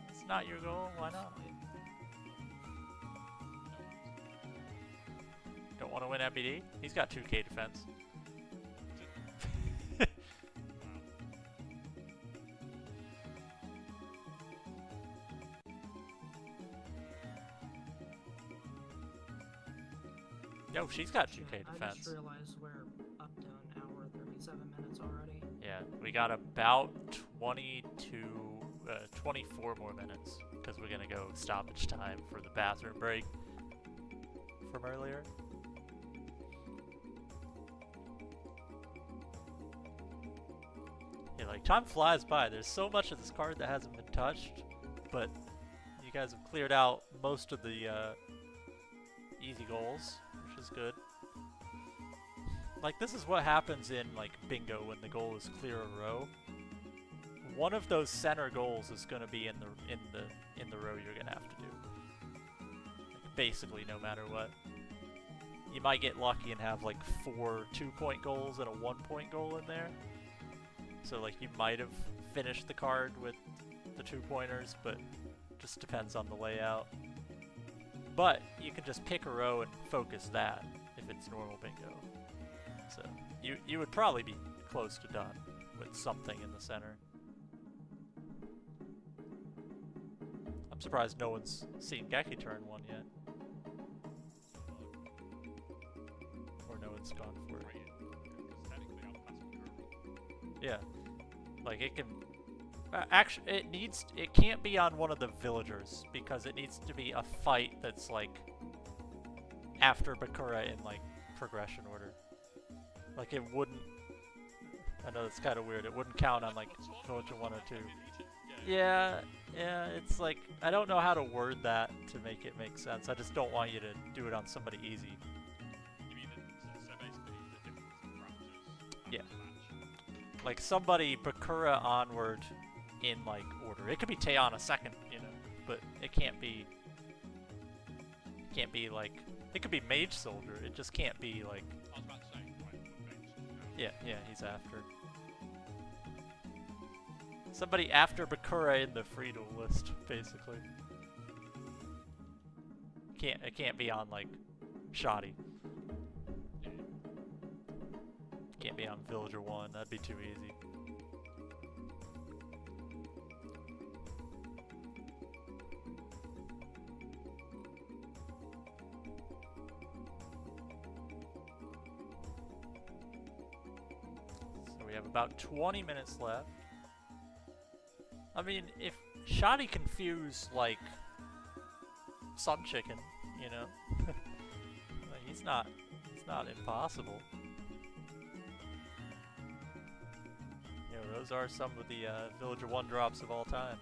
It's not your goal. Why not? Don't want to win MBD? He's got 2k defense. Yo, she's got 2k Shit, I defense. just realized we're up to an hour 37 minutes already. Yeah, we got about 24 more minutes because we're gonna go stoppage time for the bathroom break from earlier. Yeah, like time flies by. There's so much of this card that hasn't been touched, but you guys have cleared out most of the easy goals, which is good. Like, this is what happens in like bingo when the goal is clear a row. One of those center goals is going to be in the row you're going to have to do. Like, basically, no matter what. You might get lucky and have like 4 2-point goals and a 1-point goal in there. So like you might have finished the card with the 2-pointers, but just depends on the layout. But you can just pick a row and focus that if it's normal bingo. So you would probably be close to done with something in the center. I'm surprised no one's seen Geki turn one yet. Or no one's gone for it. Yeah, like it can. Actually, it can't be on one of the villagers because it needs to be a fight that's like after Bakura in like progression order. Like it wouldn't. I know it's kind of weird. It wouldn't count on like villager 1 or 2. Yeah, it's like I don't know how to word that to make it make sense. I just don't want you to do it on somebody easy. You mean so basically the difference in parameters? Yeah. Like somebody Bakura onward in like order. It could be Teon a second, you know, but it can't be like It could be Mage Soldier. It just can't be like. I was about to say, right, Yeah, he's after. Somebody after Bakura in the Friedel list, basically. It can't be on like Shoddy. Can't be on Villager 1, that'd be too easy. So we have about 20 minutes left. I mean, if Shoddy can fuse like Sun Chicken, you know, like, he's not impossible. You know, those are some of the Villager 1 drops of all time.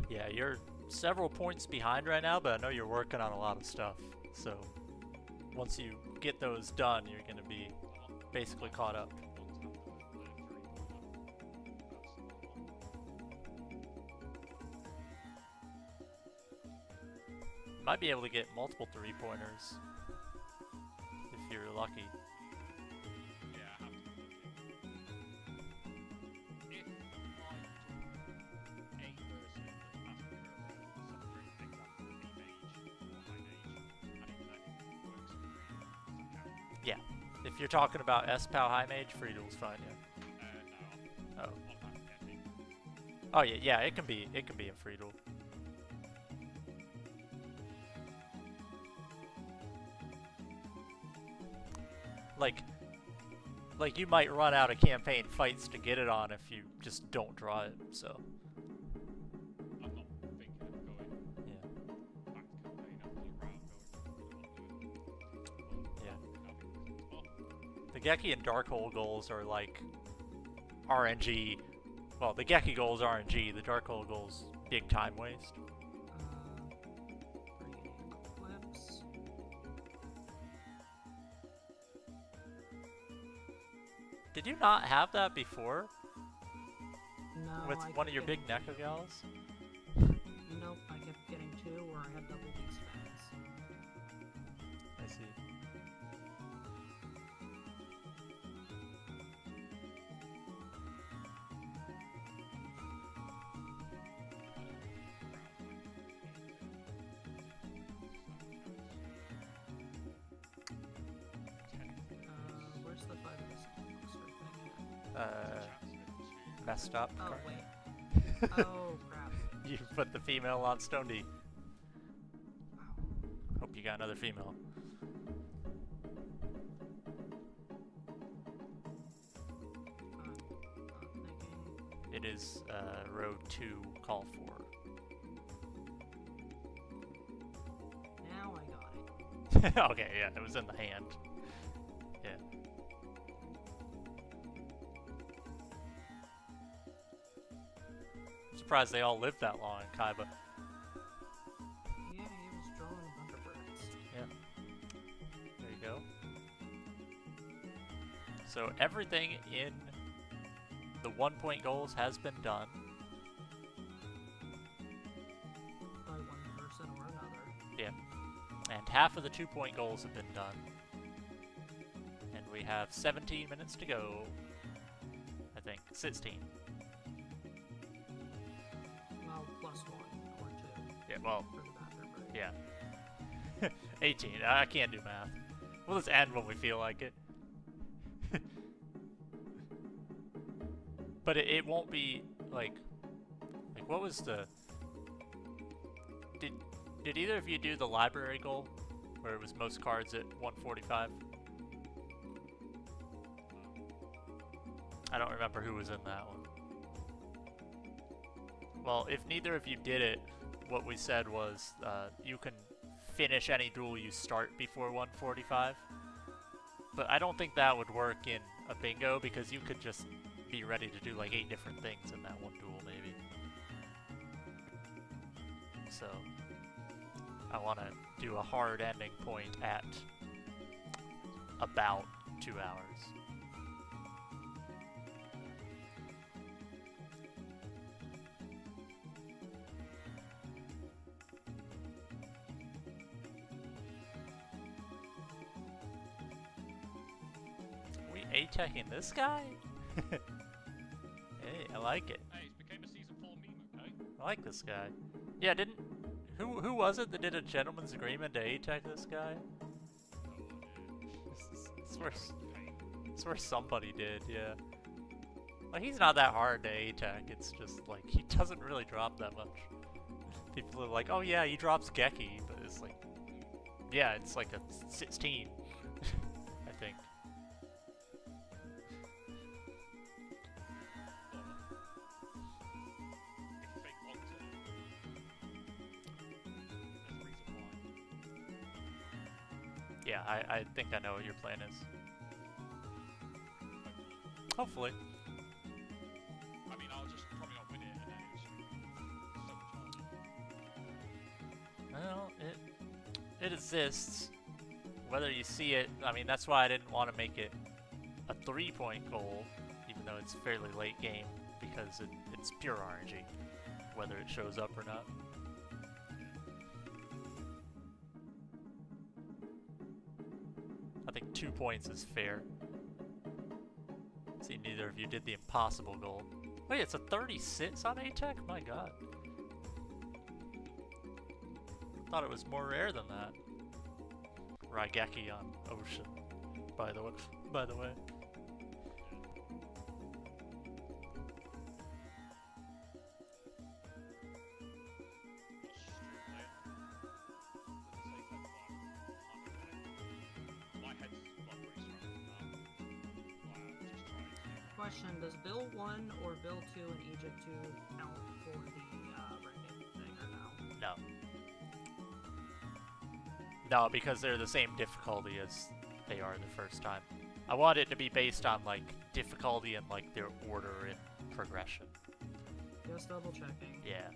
Yeah, you're several points behind right now, but I know you're working on a lot of stuff. So once you get those done, you're going to be basically caught up. You might be able to get multiple 3-pointers if you're lucky. Yeah, if you're talking about S-Pow High Mage, Friedel's fine, yeah. Oh. Oh yeah, it can be a Friedel. Like you might run out of campaign fights to get it on if you just don't draw it, so. I'm not thinking of going back to campaign Yeah. The Geki and Dark Hole goals are like RNG. Well, the Geki goal is RNG, the Dark Hole goal is big time waste. Did you not have that before? No. With one of your big Neko gals? Nope, I kept getting 2 where I had double beast fans. I see. Where's the 5 Messed up. Oh, card. wait. Oh, crap. You put the female on Stone D. Hope you got another female. It is row 2, call 4. Now I got it. Okay, yeah, it was in the hand. Yeah. I'm surprised they all lived that long in Kaiba. Yeah, he was drawing a bunch of birds. Yeah. There you go. So everything in the 1-point goals has been done. By one person or another. Yeah. And half of the 2-point goals have been done. And we have 17 minutes to go. I think. 16. Well, plus 1 or 2. Yeah, well, For the bathroom break. yeah. 18. I can't do math. We'll just end when we feel like it. But it won't be like what was the did either of you do the library goal where it was most cards at 145? I don't remember who was in that one. Well, if neither of you did it, what we said was you can finish any duel you start before 145. But I don't think that would work in a bingo because you could just be ready to do like 8 different things in that one duel maybe. So I want to do a hard ending point at about 2 hours. Are we A-teching this guy? Hey, I like it. Hey, it's became a season 4 meme, okay? I like this guy. Yeah, didn't... Who was it that did a gentleman's agreement to A-tech this guy? It's where somebody did, yeah. Like, he's not that hard to A-tech, it's just, like, he doesn't really drop that much. People are like, oh yeah, he drops Geki, but it's like... Yeah, it's like a 16, I think. Yeah, I think I know what your plan is. Hopefully. I mean, I'll just probably not win it, and then it's so much harder. Well, it exists. Whether you see it, I mean, that's why I didn't want to make it a 3-point goal, even though it's fairly late game, because it's pure RNG, whether it shows up or not. I think 2 points is fair. See, neither of you did the impossible goal. Wait, it's a 36 on A-Tech? My god. Thought it was more rare than that. Raigeki on Ocean, by the way. Question, does Bill 1 or Bill 2 in Egypt 2 count for the bracket thing or no? No. No, because they're the same difficulty as they are the first time. I want it to be based on, like, difficulty and, like, their order and progression. Just double checking. Yeah.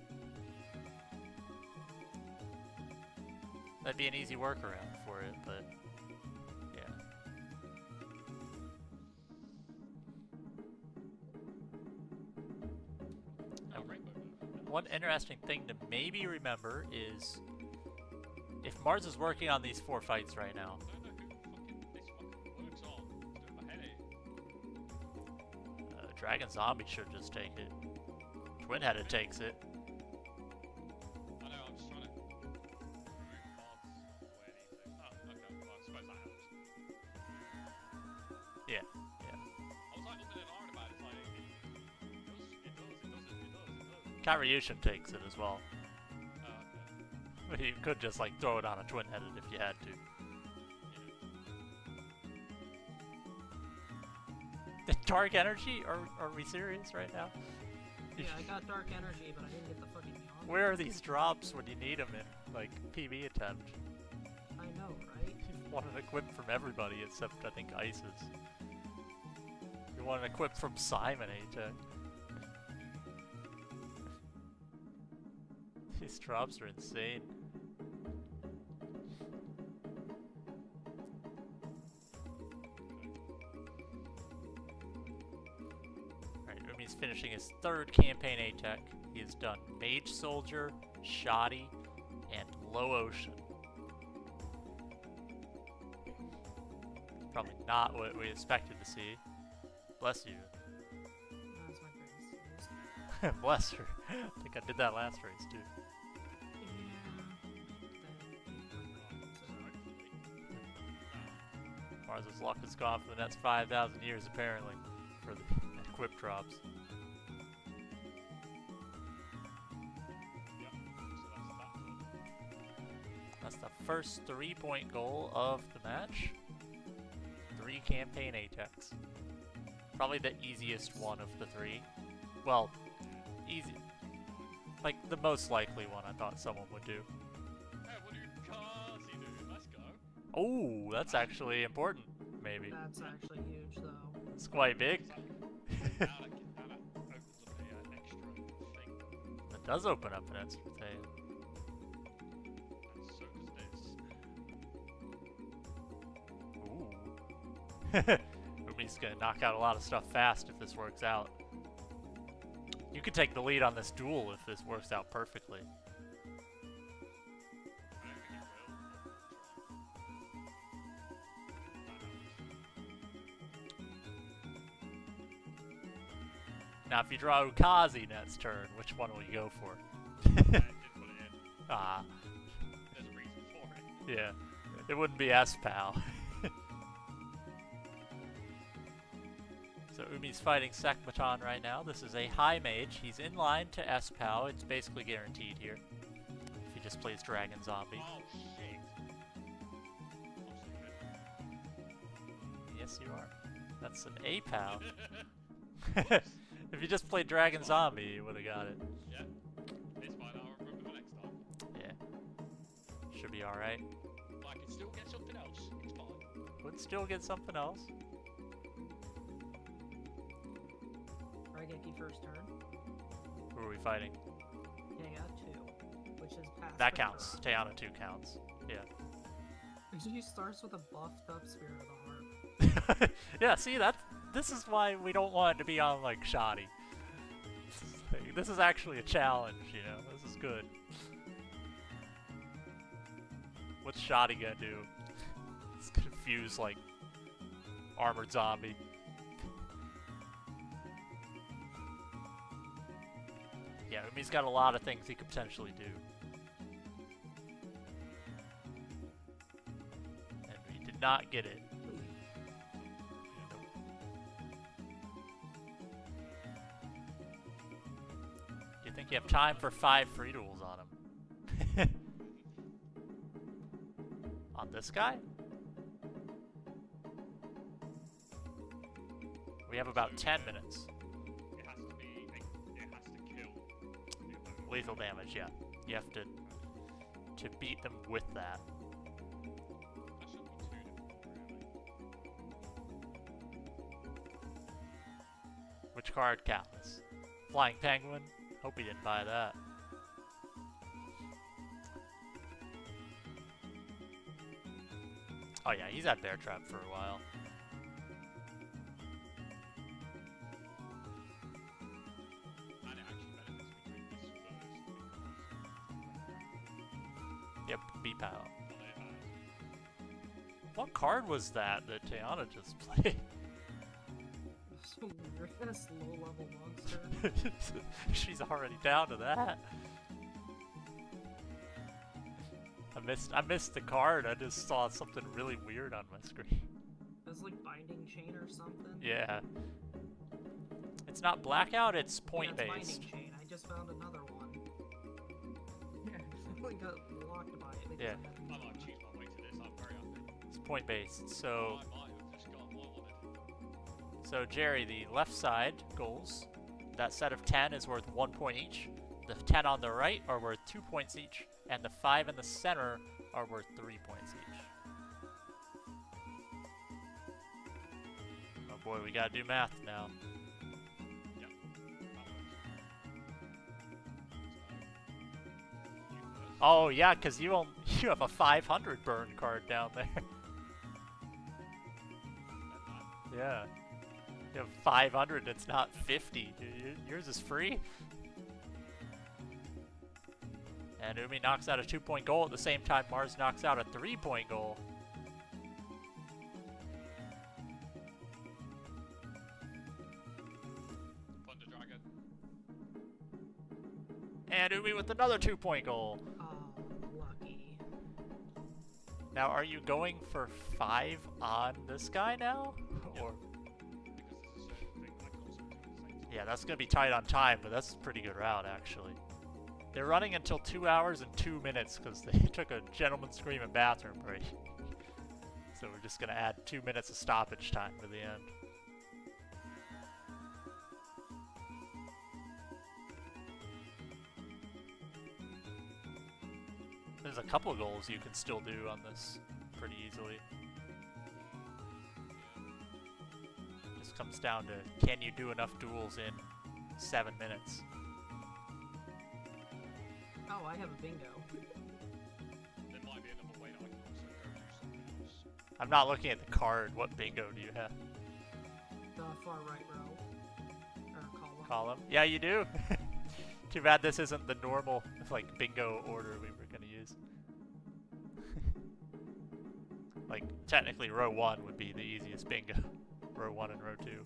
That'd be an easy workaround for it, but... One interesting thing to maybe remember is if Marz is working on these 4 fights right now. I don't know who this fucking works on. It's doing my headache. Dragon Zombie should just take it. Twin-headed takes it. I know, I'm just trying to remove cards where I need to. Oh, okay, well, I suppose that helps. Yeah. I was like looking at an iron about it, it's like, it does. Karyushin takes it as well. Oh, okay. You could just like throw it on a twin-headed if you had to. Dark Energy? Are we serious right now? Yeah, I got Dark Energy, but I didn't get the fucking Beyond. Where are these drops when you need them in, like, PB attempt? I know, right? You want an equip from everybody except, I think, Isis. You want an equip from Simon, A-Tech. These drops are insane. Alright, Umi's finishing his 3rd campaign A-Tech. He has done Mage Soldier, Shoddy, and Low Ocean. Probably not what we expected to see. Bless you. That's my greatest. Bless her. I think I did that last race too. Marz's luck is gone for the next 5,000 years, apparently, for the equip drops. That's the first 3-point goal of the match. 3 campaign A-Techs. Probably the easiest one of the 3. Well, easy. Like, the most likely one I thought someone would do. Hey, what do Kazi do? Let's go. Oh, that's actually important, maybe. That's actually huge, though. It's quite big. That opens up an extra thing. It does open up an extra thing. And so does this. Ooh. Umi's gonna knock out a lot of stuff fast if this works out. You could take the lead on this duel if this works out perfectly. I don't think it will. Now, if you draw Ukazi next turn, which one will you go for? I didn't put it in. Ah, There's a reason for it. yeah. It wouldn't be S-Pal. So Umi's fighting Sekbaton right now. This is a high mage. He's in line to S-Pal. It's basically guaranteed here. If he just plays Dragon Zombie. Oh shit. I'm Yes, you are. That's an A-Pal. If you just played Dragon Zombie, you would have got it. yeah. It's fine, I'll remember the next time. Yeah. Should be alright. I can still get something else. It's fine. Would still get something else. Raigeki first turn. Who are we fighting? Taya 2, which is past. That the counts. turn. Tayana 2 counts. Yeah. He starts with a buffed up Spirit of the Heart. Yeah, see, this is why we don't want it to be on, like, shoddy. This is actually a challenge, you know? This is good. What's shoddy gonna do? It's gonna fuse, like, armored zombie. Yeah, Umi's got a lot of things he could potentially do. And we did not get it. Do you think you have time for 5 free duels on him? On this guy? We have about 10 minutes. It has to be. It has to kill the opponent. Lethal damage, yeah. You have to beat them with that. That should be too difficult, really. Which card counts? Flying Penguin? Hope he didn't buy that. Oh yeah, he's had Bear Trap for a while. And it actually benefits between this first. Yep, B-Pow. What it has. What card was that Tayana just played? Some weirdest low level monster. She's already down to that. I missed the card. I just saw something really weird on my screen. It's like Binding Chain or something. Yeah. It's not Blackout, it's Yeah, point-based. it's Binding Chain. I just found another one. Yeah, I like got locked by it. Because Yeah. I had I might choose my way to this. I'm very happy. It's point-based. So, I might have just got what I wanted. so Jerry, the left side goals, that set of 10 is worth 1 point each. The 10 on the right are worth 2 points each. And the 5 in the center are worth 3 points each. Oh boy, we gotta do math now. Yep. That works. Oh yeah, because you have a 500 burn card down there. Yeah. You have 500, it's not 50. Yours is free. And Umi knocks out a 2-point goal at the same time Marz knocks out a 3-point goal. Thunder Dragon. And Umi with another 2-point goal. Oh, lucky. Now, are you going for 5 on this guy now? Or Because there's a certain thing I can also do at the same time. yeah, that's gonna be tight on time, but that's a pretty good route actually. They're running until 2 hours and 2 minutes because they took a gentleman's scream and bathroom break. So we're just gonna add 2 minutes of stoppage time to the end. There's a couple goals you can still do on this pretty easily. Just comes down to, can you do enough duels in 7 minutes? Oh, I have a bingo. There might be another way that I can also go do something else. I'm not looking at the card. What bingo do you have? The far right row. Or column. Column? Yeah, you do. Too bad this isn't the normal, like, bingo order we were gonna use. Like, technically row 1 would be the easiest bingo. Row 1 and row 2.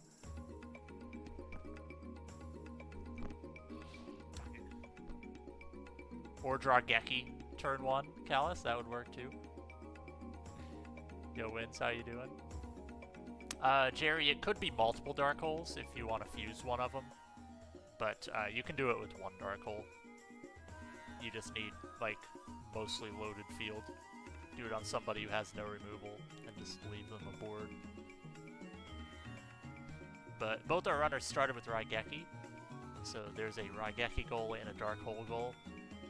Or draw Geki, turn 1, Callus, that would work too. Yo, Wins, how you doing? Jerry, it could be multiple dark holes if you want to fuse one of them. But you can do it with one dark hole. You just need, like, mostly loaded field. Do it on somebody who has no removal, and just leave them aboard. But both our runners started with Raigeki, so there's a Raigeki goal and a dark hole goal.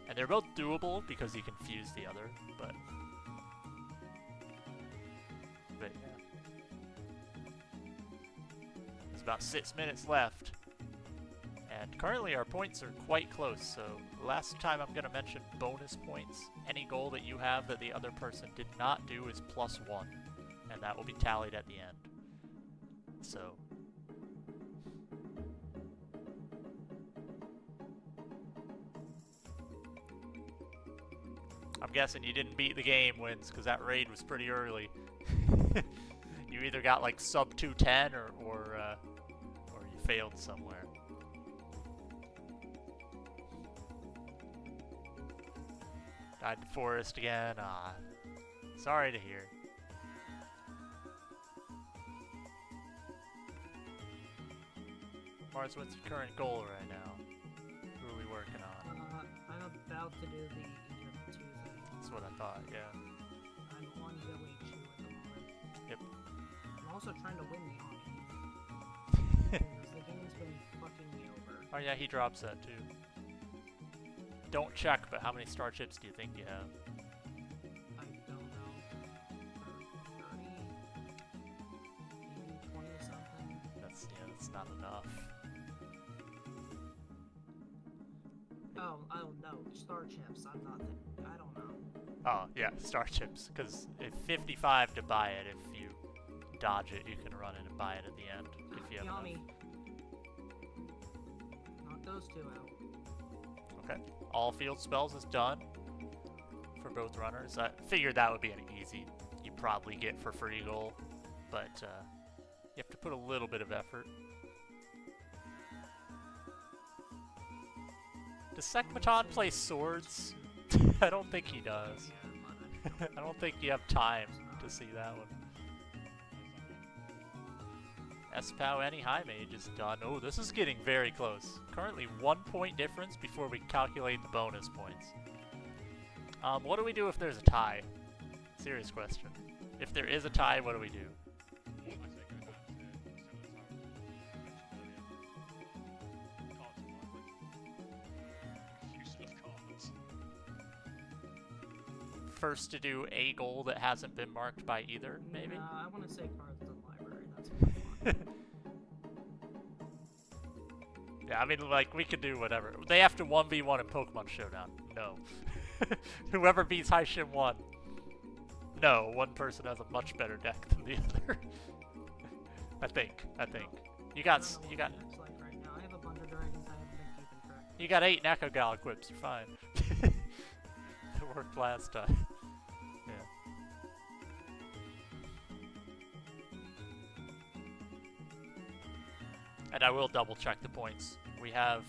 And they're both doable because you can fuse the other, but yeah. There's about 6 minutes left. And currently our points are quite close, so last time I'm going to mention bonus points. Any goal that you have that the other person did not do is +1, and that will be tallied at the end. So I'm guessing you didn't beat the game, Wins, because that raid was pretty early. You either got like sub 210 or you failed somewhere. Died to forest again. Ah, sorry to hear. Marz, what's your current goal right now? Who are we working on? I'm about to do the Egypt 2 thing. That's what I thought, yeah. I'm on village 2 at the moment. Yep. I'm also trying to win the army. Because the game's been fucking me over. Oh yeah, he drops that too. Don't check, but how many star chips do you think you have? I don't know. 30? Maybe 20 something? That's not enough. Oh no, star chips. I'm not. I don't know. Oh yeah, star chips. Because if 55 to buy it, if you dodge it, you can run it and buy it at the end. If you have Yummy. enough. Knock those two out. Okay. All field spells is done for both runners. I figured that would be an easy. You probably get for free goal, but you have to put a little bit of effort. Does Sekmaton play swords? I don't think he does. I don't think you have time to see that one. Espao any high mage is done. Oh, this is getting very close. Currently 1 point difference before we calculate the bonus points. What do we do if there's a tie? Serious question. If there is a tie, what do we do? I say go back to use of cards. First to do a goal that hasn't been marked by either, maybe? I want to say cards in the library. That's what I want. Yeah, I mean, like, we could do whatever. They have to 1v1 in Pokemon Showdown. No. Whoever beats Haishim 1. No, one person has a much better deck than the other. I think. You got. Like right now. I have a bunch of dragons I haven't been keeping track of. You got 8 Nekogal equips. You're fine. It worked last time. Yeah. And I will double check the points. We have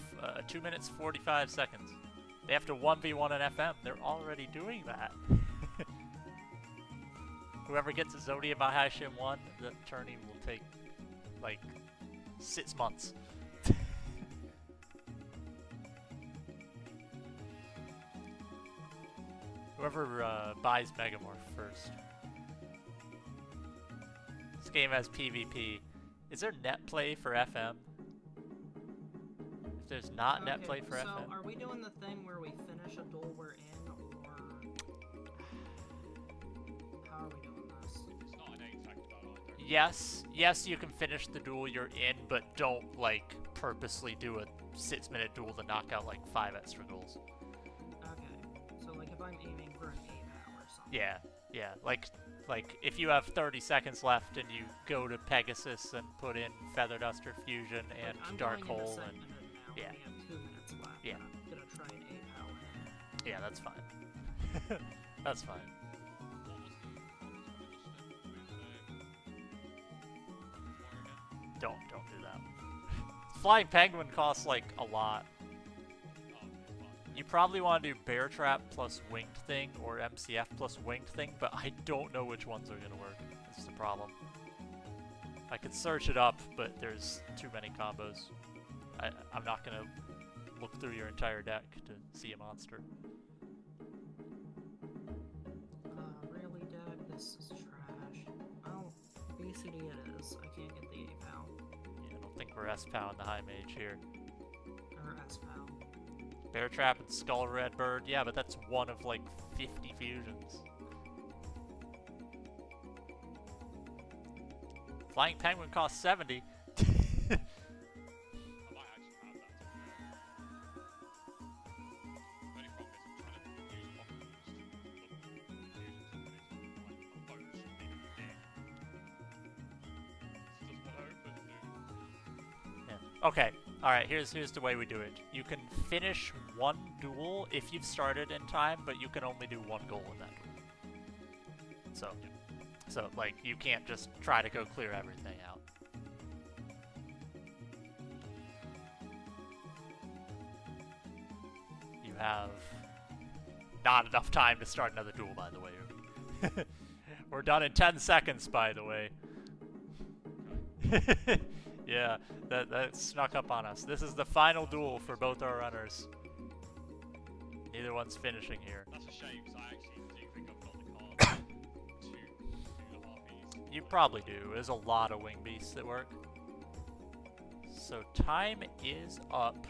2 minutes 45 seconds. They have to 1v1 an FM. They're already doing that. Whoever gets a Zodia by Haishim 1, the tourney will take like 6 months. Whoever buys Megamorph first. This game has PvP. Is there net play for FM? If there's not net play for FM. So are we doing the thing where we finish a duel we're in, or how are we doing this? It's not an 8 second battle either. Yes, you can finish the duel you're in, but don't, like, purposely do a 6-minute duel to knock out, like, 5 extra goals. Okay, so like if I'm aiming for an 8-hour or something. Yeah, like, if you have 30 seconds left and you go to Pegasus and put in Feather Duster Fusion and I'm Dark going into Hole and... segment now. yeah. We have 2 minutes left. Yeah. I'm gonna try an 8-hour. Yeah, that's fine. That's fine. Don't do that. Flying Penguin costs, like, a lot. You probably want to do Bear Trap plus Winged Thing or MCF plus Winged Thing, but I don't know which ones are going to work. That's the problem. I could search it up, but there's too many combos. I'm not going to look through your entire deck to see a monster. Really, deck? This is trash. Oh, BCD it is. I can't get the 8-pound. Yeah, I don't think we're S-Pow in the High Mage here. Or S-pound. Bear Trap and Skull Redbird, yeah, but that's one of like 50 fusions. Flying Penguin costs 70. I might actually have that. The only problem is I'm trying to use pocket boost to look at fusions, but it's like a phone should be a dick. This doesn't open, dude. Yeah. Okay. Alright, here's the way we do it. You can finish one duel if you've started in time, but you can only do one goal in that duel. So like, you can't just try to go clear everything out. You have not enough time to start another duel, by the way. We're done in 10 seconds, by the way. Yeah, that snuck up on us. This is the final duel for both our runners. Neither one's finishing here. That's a shame, because I actually do think I've got the cards to do the harpies. You probably do. There's a lot of wing beasts that work. So time is up.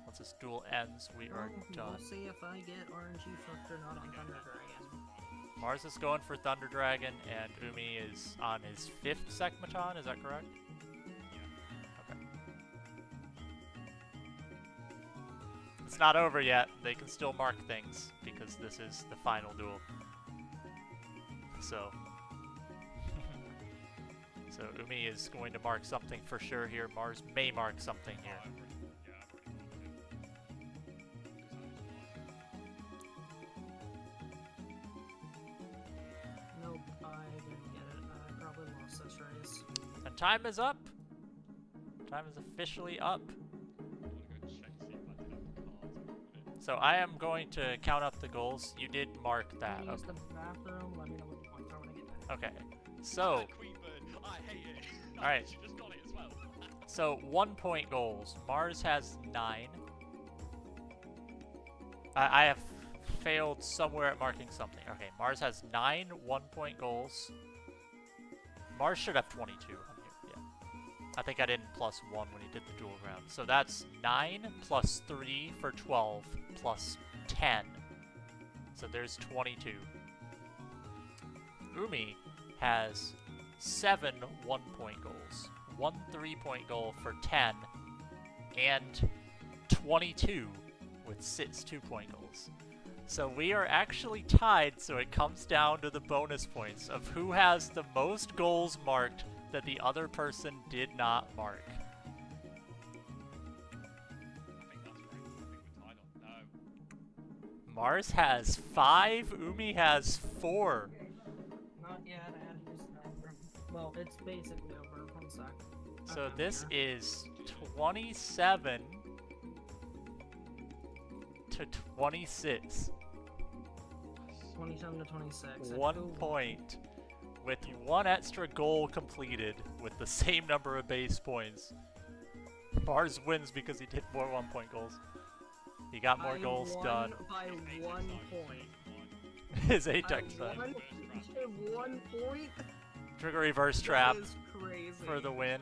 Once this duel ends, we are done. We'll see if I get RNG fucked or not on Thunder Dragon. Marz is going for Thunder Dragon, and Umi is on his 5th Sekmaton, is that correct? Yeah. Okay. It's not over yet. They can still mark things, because this is the final duel. So... so Umi is going to mark something for sure here. Marz may mark something here. I've already marked it. Nope, I didn't get it. I probably lost this race. And time is up. Time is officially up. I want to go check see if I did have the cards. So I am going to count up the goals. You did mark that. Can you use Okay. the bathroom? Let me know what points are when I get back. Okay. So, Queen Bird, I hate it. No, Alright. She just got it as well. so 1 point goals. Marz has 9. I have failed somewhere at marking something. Okay, Marz has 9 1-point goals. Marz should have 22 on here. Yeah. I think I didn't plus 1 when he did the dual round. So that's 9 plus 3 for 12 plus 10. So there's 22. Umi has 7 1-point goals, 1 3-point goal for 10, and 22 with 6 2-point goals. So we are actually tied, so it comes down to the bonus points of who has the most goals marked that the other person did not mark. I think that's right. I think we're tied on. No. Marz has 5, Umi has 4. Not yet, I had to use the bathroom. Well, it's basically over. 1 sec. So Okay, I'm this here. is 27 to 26. 27 to 26. 1 point with 1 extra goal completed with the same number of base points. Marz wins because he did more 1-point goals. He got more goals done. By 1 point. His I Apex time. won by 1 point? Trigger reverse trap That is crazy. for the win.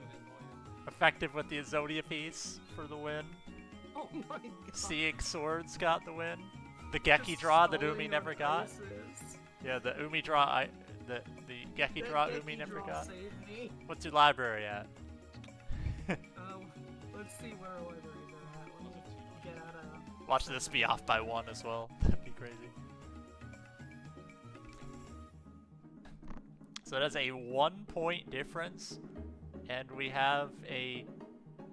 Effective with the Azodia piece for the win. Oh my god. Seeing Swords got the win. The Geki draw that Umi never got. Yeah, the Umi draw, the Geki draw Umi never draw got. saved me. What's your library at? Let's see where our libraries are at. Let me get out of... Watch this be off by 1 as well. That'd be crazy. So that's a 1-point difference, and we have a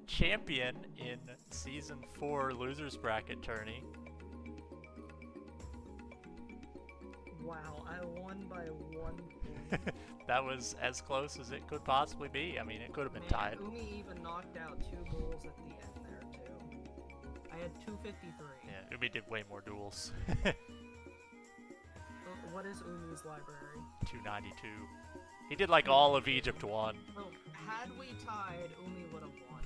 champion in Season 4 Losers Bracket tourney. Wow, I won by 1 point. That was as close as it could possibly be. I mean, it could have been Man, tied. Umi even knocked out 2 goals at the end there, too. I had 253. Yeah, Umi did way more duels. What is Umi's library? 292. He did like all of Egypt 1. Oh, had we tied, Umi would have won.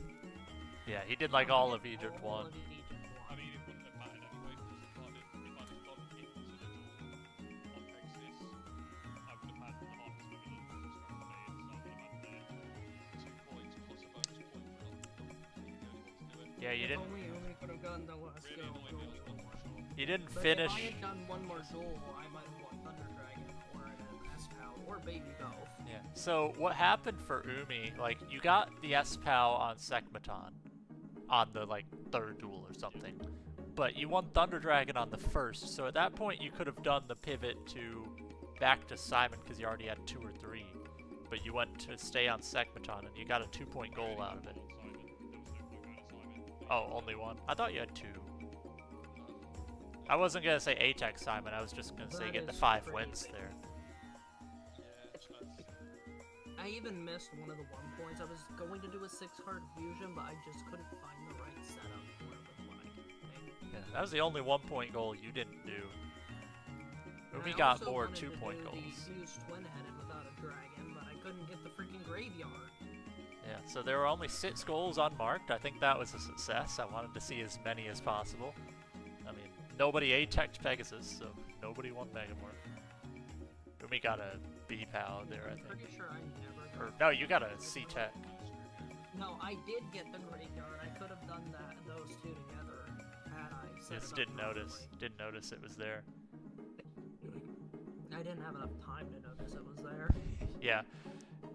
Yeah, he did like all of Egypt 1. All of Egypt I won. mean, it wouldn't have mattered anyway, because if I'd have gone into the duel on Exodus, I would have had the hardest limit of the strength phase, so I would have had 2 points plus a bonus point for not being the only one to do it. Yeah, you If didn't. only Umi could have gotten the last Really goal. annoying me was one more shot. You didn't But finish. if I had done one more duel, I might have won Thunder Dragon, or an S-Pow, or Baby Golf. Yeah. So what happened for Umi? Like, you got the S-Pow on Sekmeton on the like 3rd duel or something, but you won Thunder Dragon on the 1st. So at that point, you could have done the pivot to back to Simon because you already had 2 or 3, but you went to stay on Sekmeton and you got a 2-point goal out of it. Simon. There was no point going to Simon. Oh, only 1? I thought you had 2. I wasn't gonna say ATEX Simon. I was just gonna say That get the is 5 crazy. wins there. Yeah, that's... I even missed one of the 1 points. I was going to do a 6-card fusion, but I just couldn't find the right setup for it with what I could pick. Yeah, that was the only 1-point goal you didn't do. And Umi I got also more wanted to 2-point do goals. The fused twin-headed without a dragon, but I couldn't get the freaking graveyard. Yeah, so there were only 6 goals unmarked. I think that was a success. I wanted to see as many as possible. I mean, nobody A-teched Pegasus, so nobody won Megamorph. Umi got a B-POW there, I I'm think. pretty sure I never Or, got no, you got a C-Tech. No, I did get the graveyard. I could have done those two together had I set Just it up didn't properly. notice. Didn't notice it was there. I didn't have enough time to notice it was there. Yeah.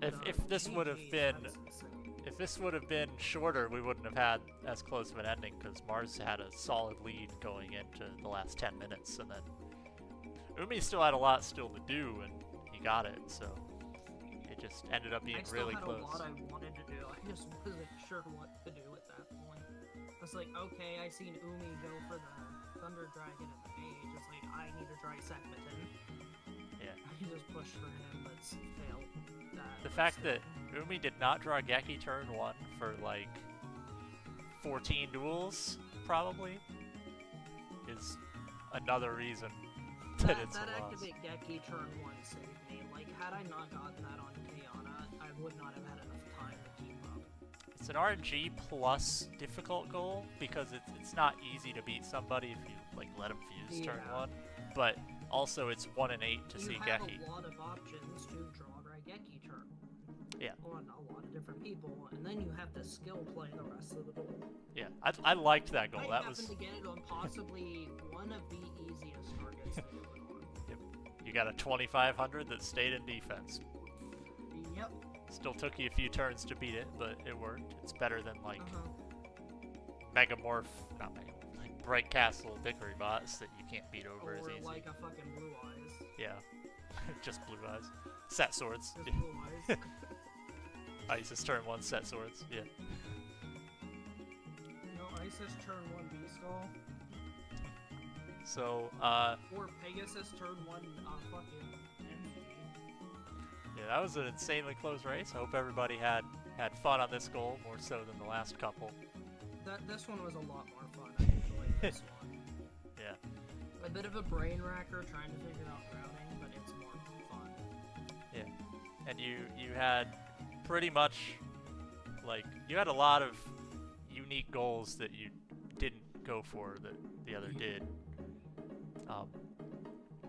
But, If this would have GG's, been... that's insane. If this would have been shorter, we wouldn't have had as close of an ending, because Marz had a solid lead going into the last 10 minutes, and then Umi still had a lot still to do, and he got it, so it just ended up being I still really had close. a lot I wanted to do. I just wasn't sure what to do at that point. I was like, okay, I seen Umi go for the Thunder Dragon and the Mage. It's like, I need to try Sekmeton. Yeah. I just pushed for him, but failed. The fact that Umi did not draw Geki turn 1 for like 14 duels, probably, is another reason that it's that a loss. activate Geki turn 1 saved me. Like, had I not gotten that on Kayana, I would not have had enough time to keep up. It's an RNG plus difficult goal, because it's not easy to beat somebody if you like let them fuse turn Yeah. 1, but also it's 1 in 8 to see You have Geki. a lot of options to draw Raigeki turn. Yeah. On a lot of different people, and then you have to skill play the rest of the duel. Yeah, I liked that goal. I That happened was to get it on possibly one of the easiest targets to do it on. Yep. You got a 2500 that stayed in defense. Yep. Still took you a few turns to beat it, but it worked. It's better than like Uh-huh. like Bright Castle Vickery bots that you can't beat over as Or easy. like a fucking Blue Eyes. Yeah, just blue eyes. Set swords. Just Blue Eyes. Isis turn 1 set swords. Yeah. No, Isis turn 1 B-Skull. So, Or Pegasus turn 1 fucking MG. yeah, that was an insanely close race. I hope everybody had fun on this goal, more so than the last couple. This one was a lot more fun. I enjoyed this one. Yeah. A bit of a brain racker trying to figure out routing, but it's more fun. Yeah. And you had pretty much, like, you had a lot of unique goals that you didn't go for that the other did.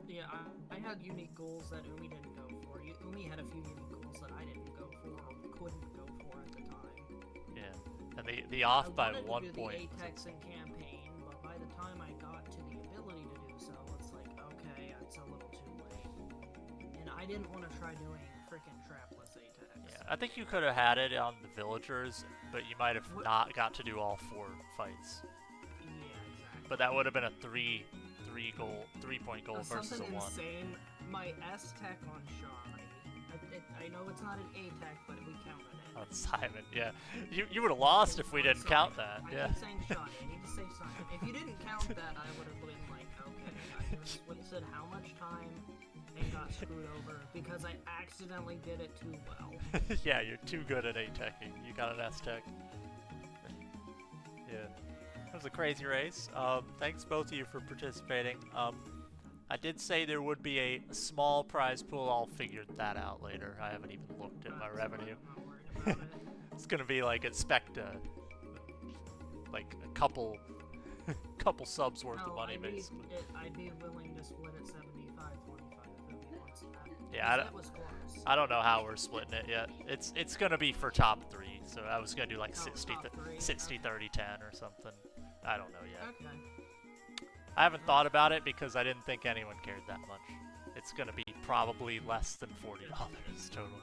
Yeah, I had unique goals that Umi didn't go for. Umi had a few unique goals that I didn't go for or couldn't go for at the time. Yeah. And the off by I wanted 1 to do point. the Apex and campaign, but by the time I got to the ability to do so, it's like, okay, it's a little too late. try doing freaking trapless ATEX. Yeah, I think you could have had it on the villagers, but you might have not got to do all 4 fights. Yeah, exactly. But that would have been a 3-point goal versus a 1. Insane. My S tech on Shawnee. I know it's not an A tech, but we counted it. On Simon, yeah. You would have lost if we didn't count that. I Yeah. keep saying Shawnee. I need to say Simon. If you didn't count that, I would have been like, okay, I just wasted how much time and got screwed over because I accidentally did it too well. Yeah, you're too good at A-teching. You got an S-tech. Yeah. That was a crazy race. Thanks both of you for participating. I did say there would be a small prize pool. I'll figure that out later. I haven't even looked at my revenue. I'm not worried about it. It's gonna be like expect like a couple subs worth of money, basically. I'd be willing to split it 75-25 if nobody wants that. Yeah, That was close. I don't know how we're splitting it yet. It's gonna be for top 3, so I was gonna do like 60, top three, 60, 30, 10 or something. I don't know yet. Okay. I haven't thought about it because I didn't think anyone cared that much. It's gonna be probably less than $40 total.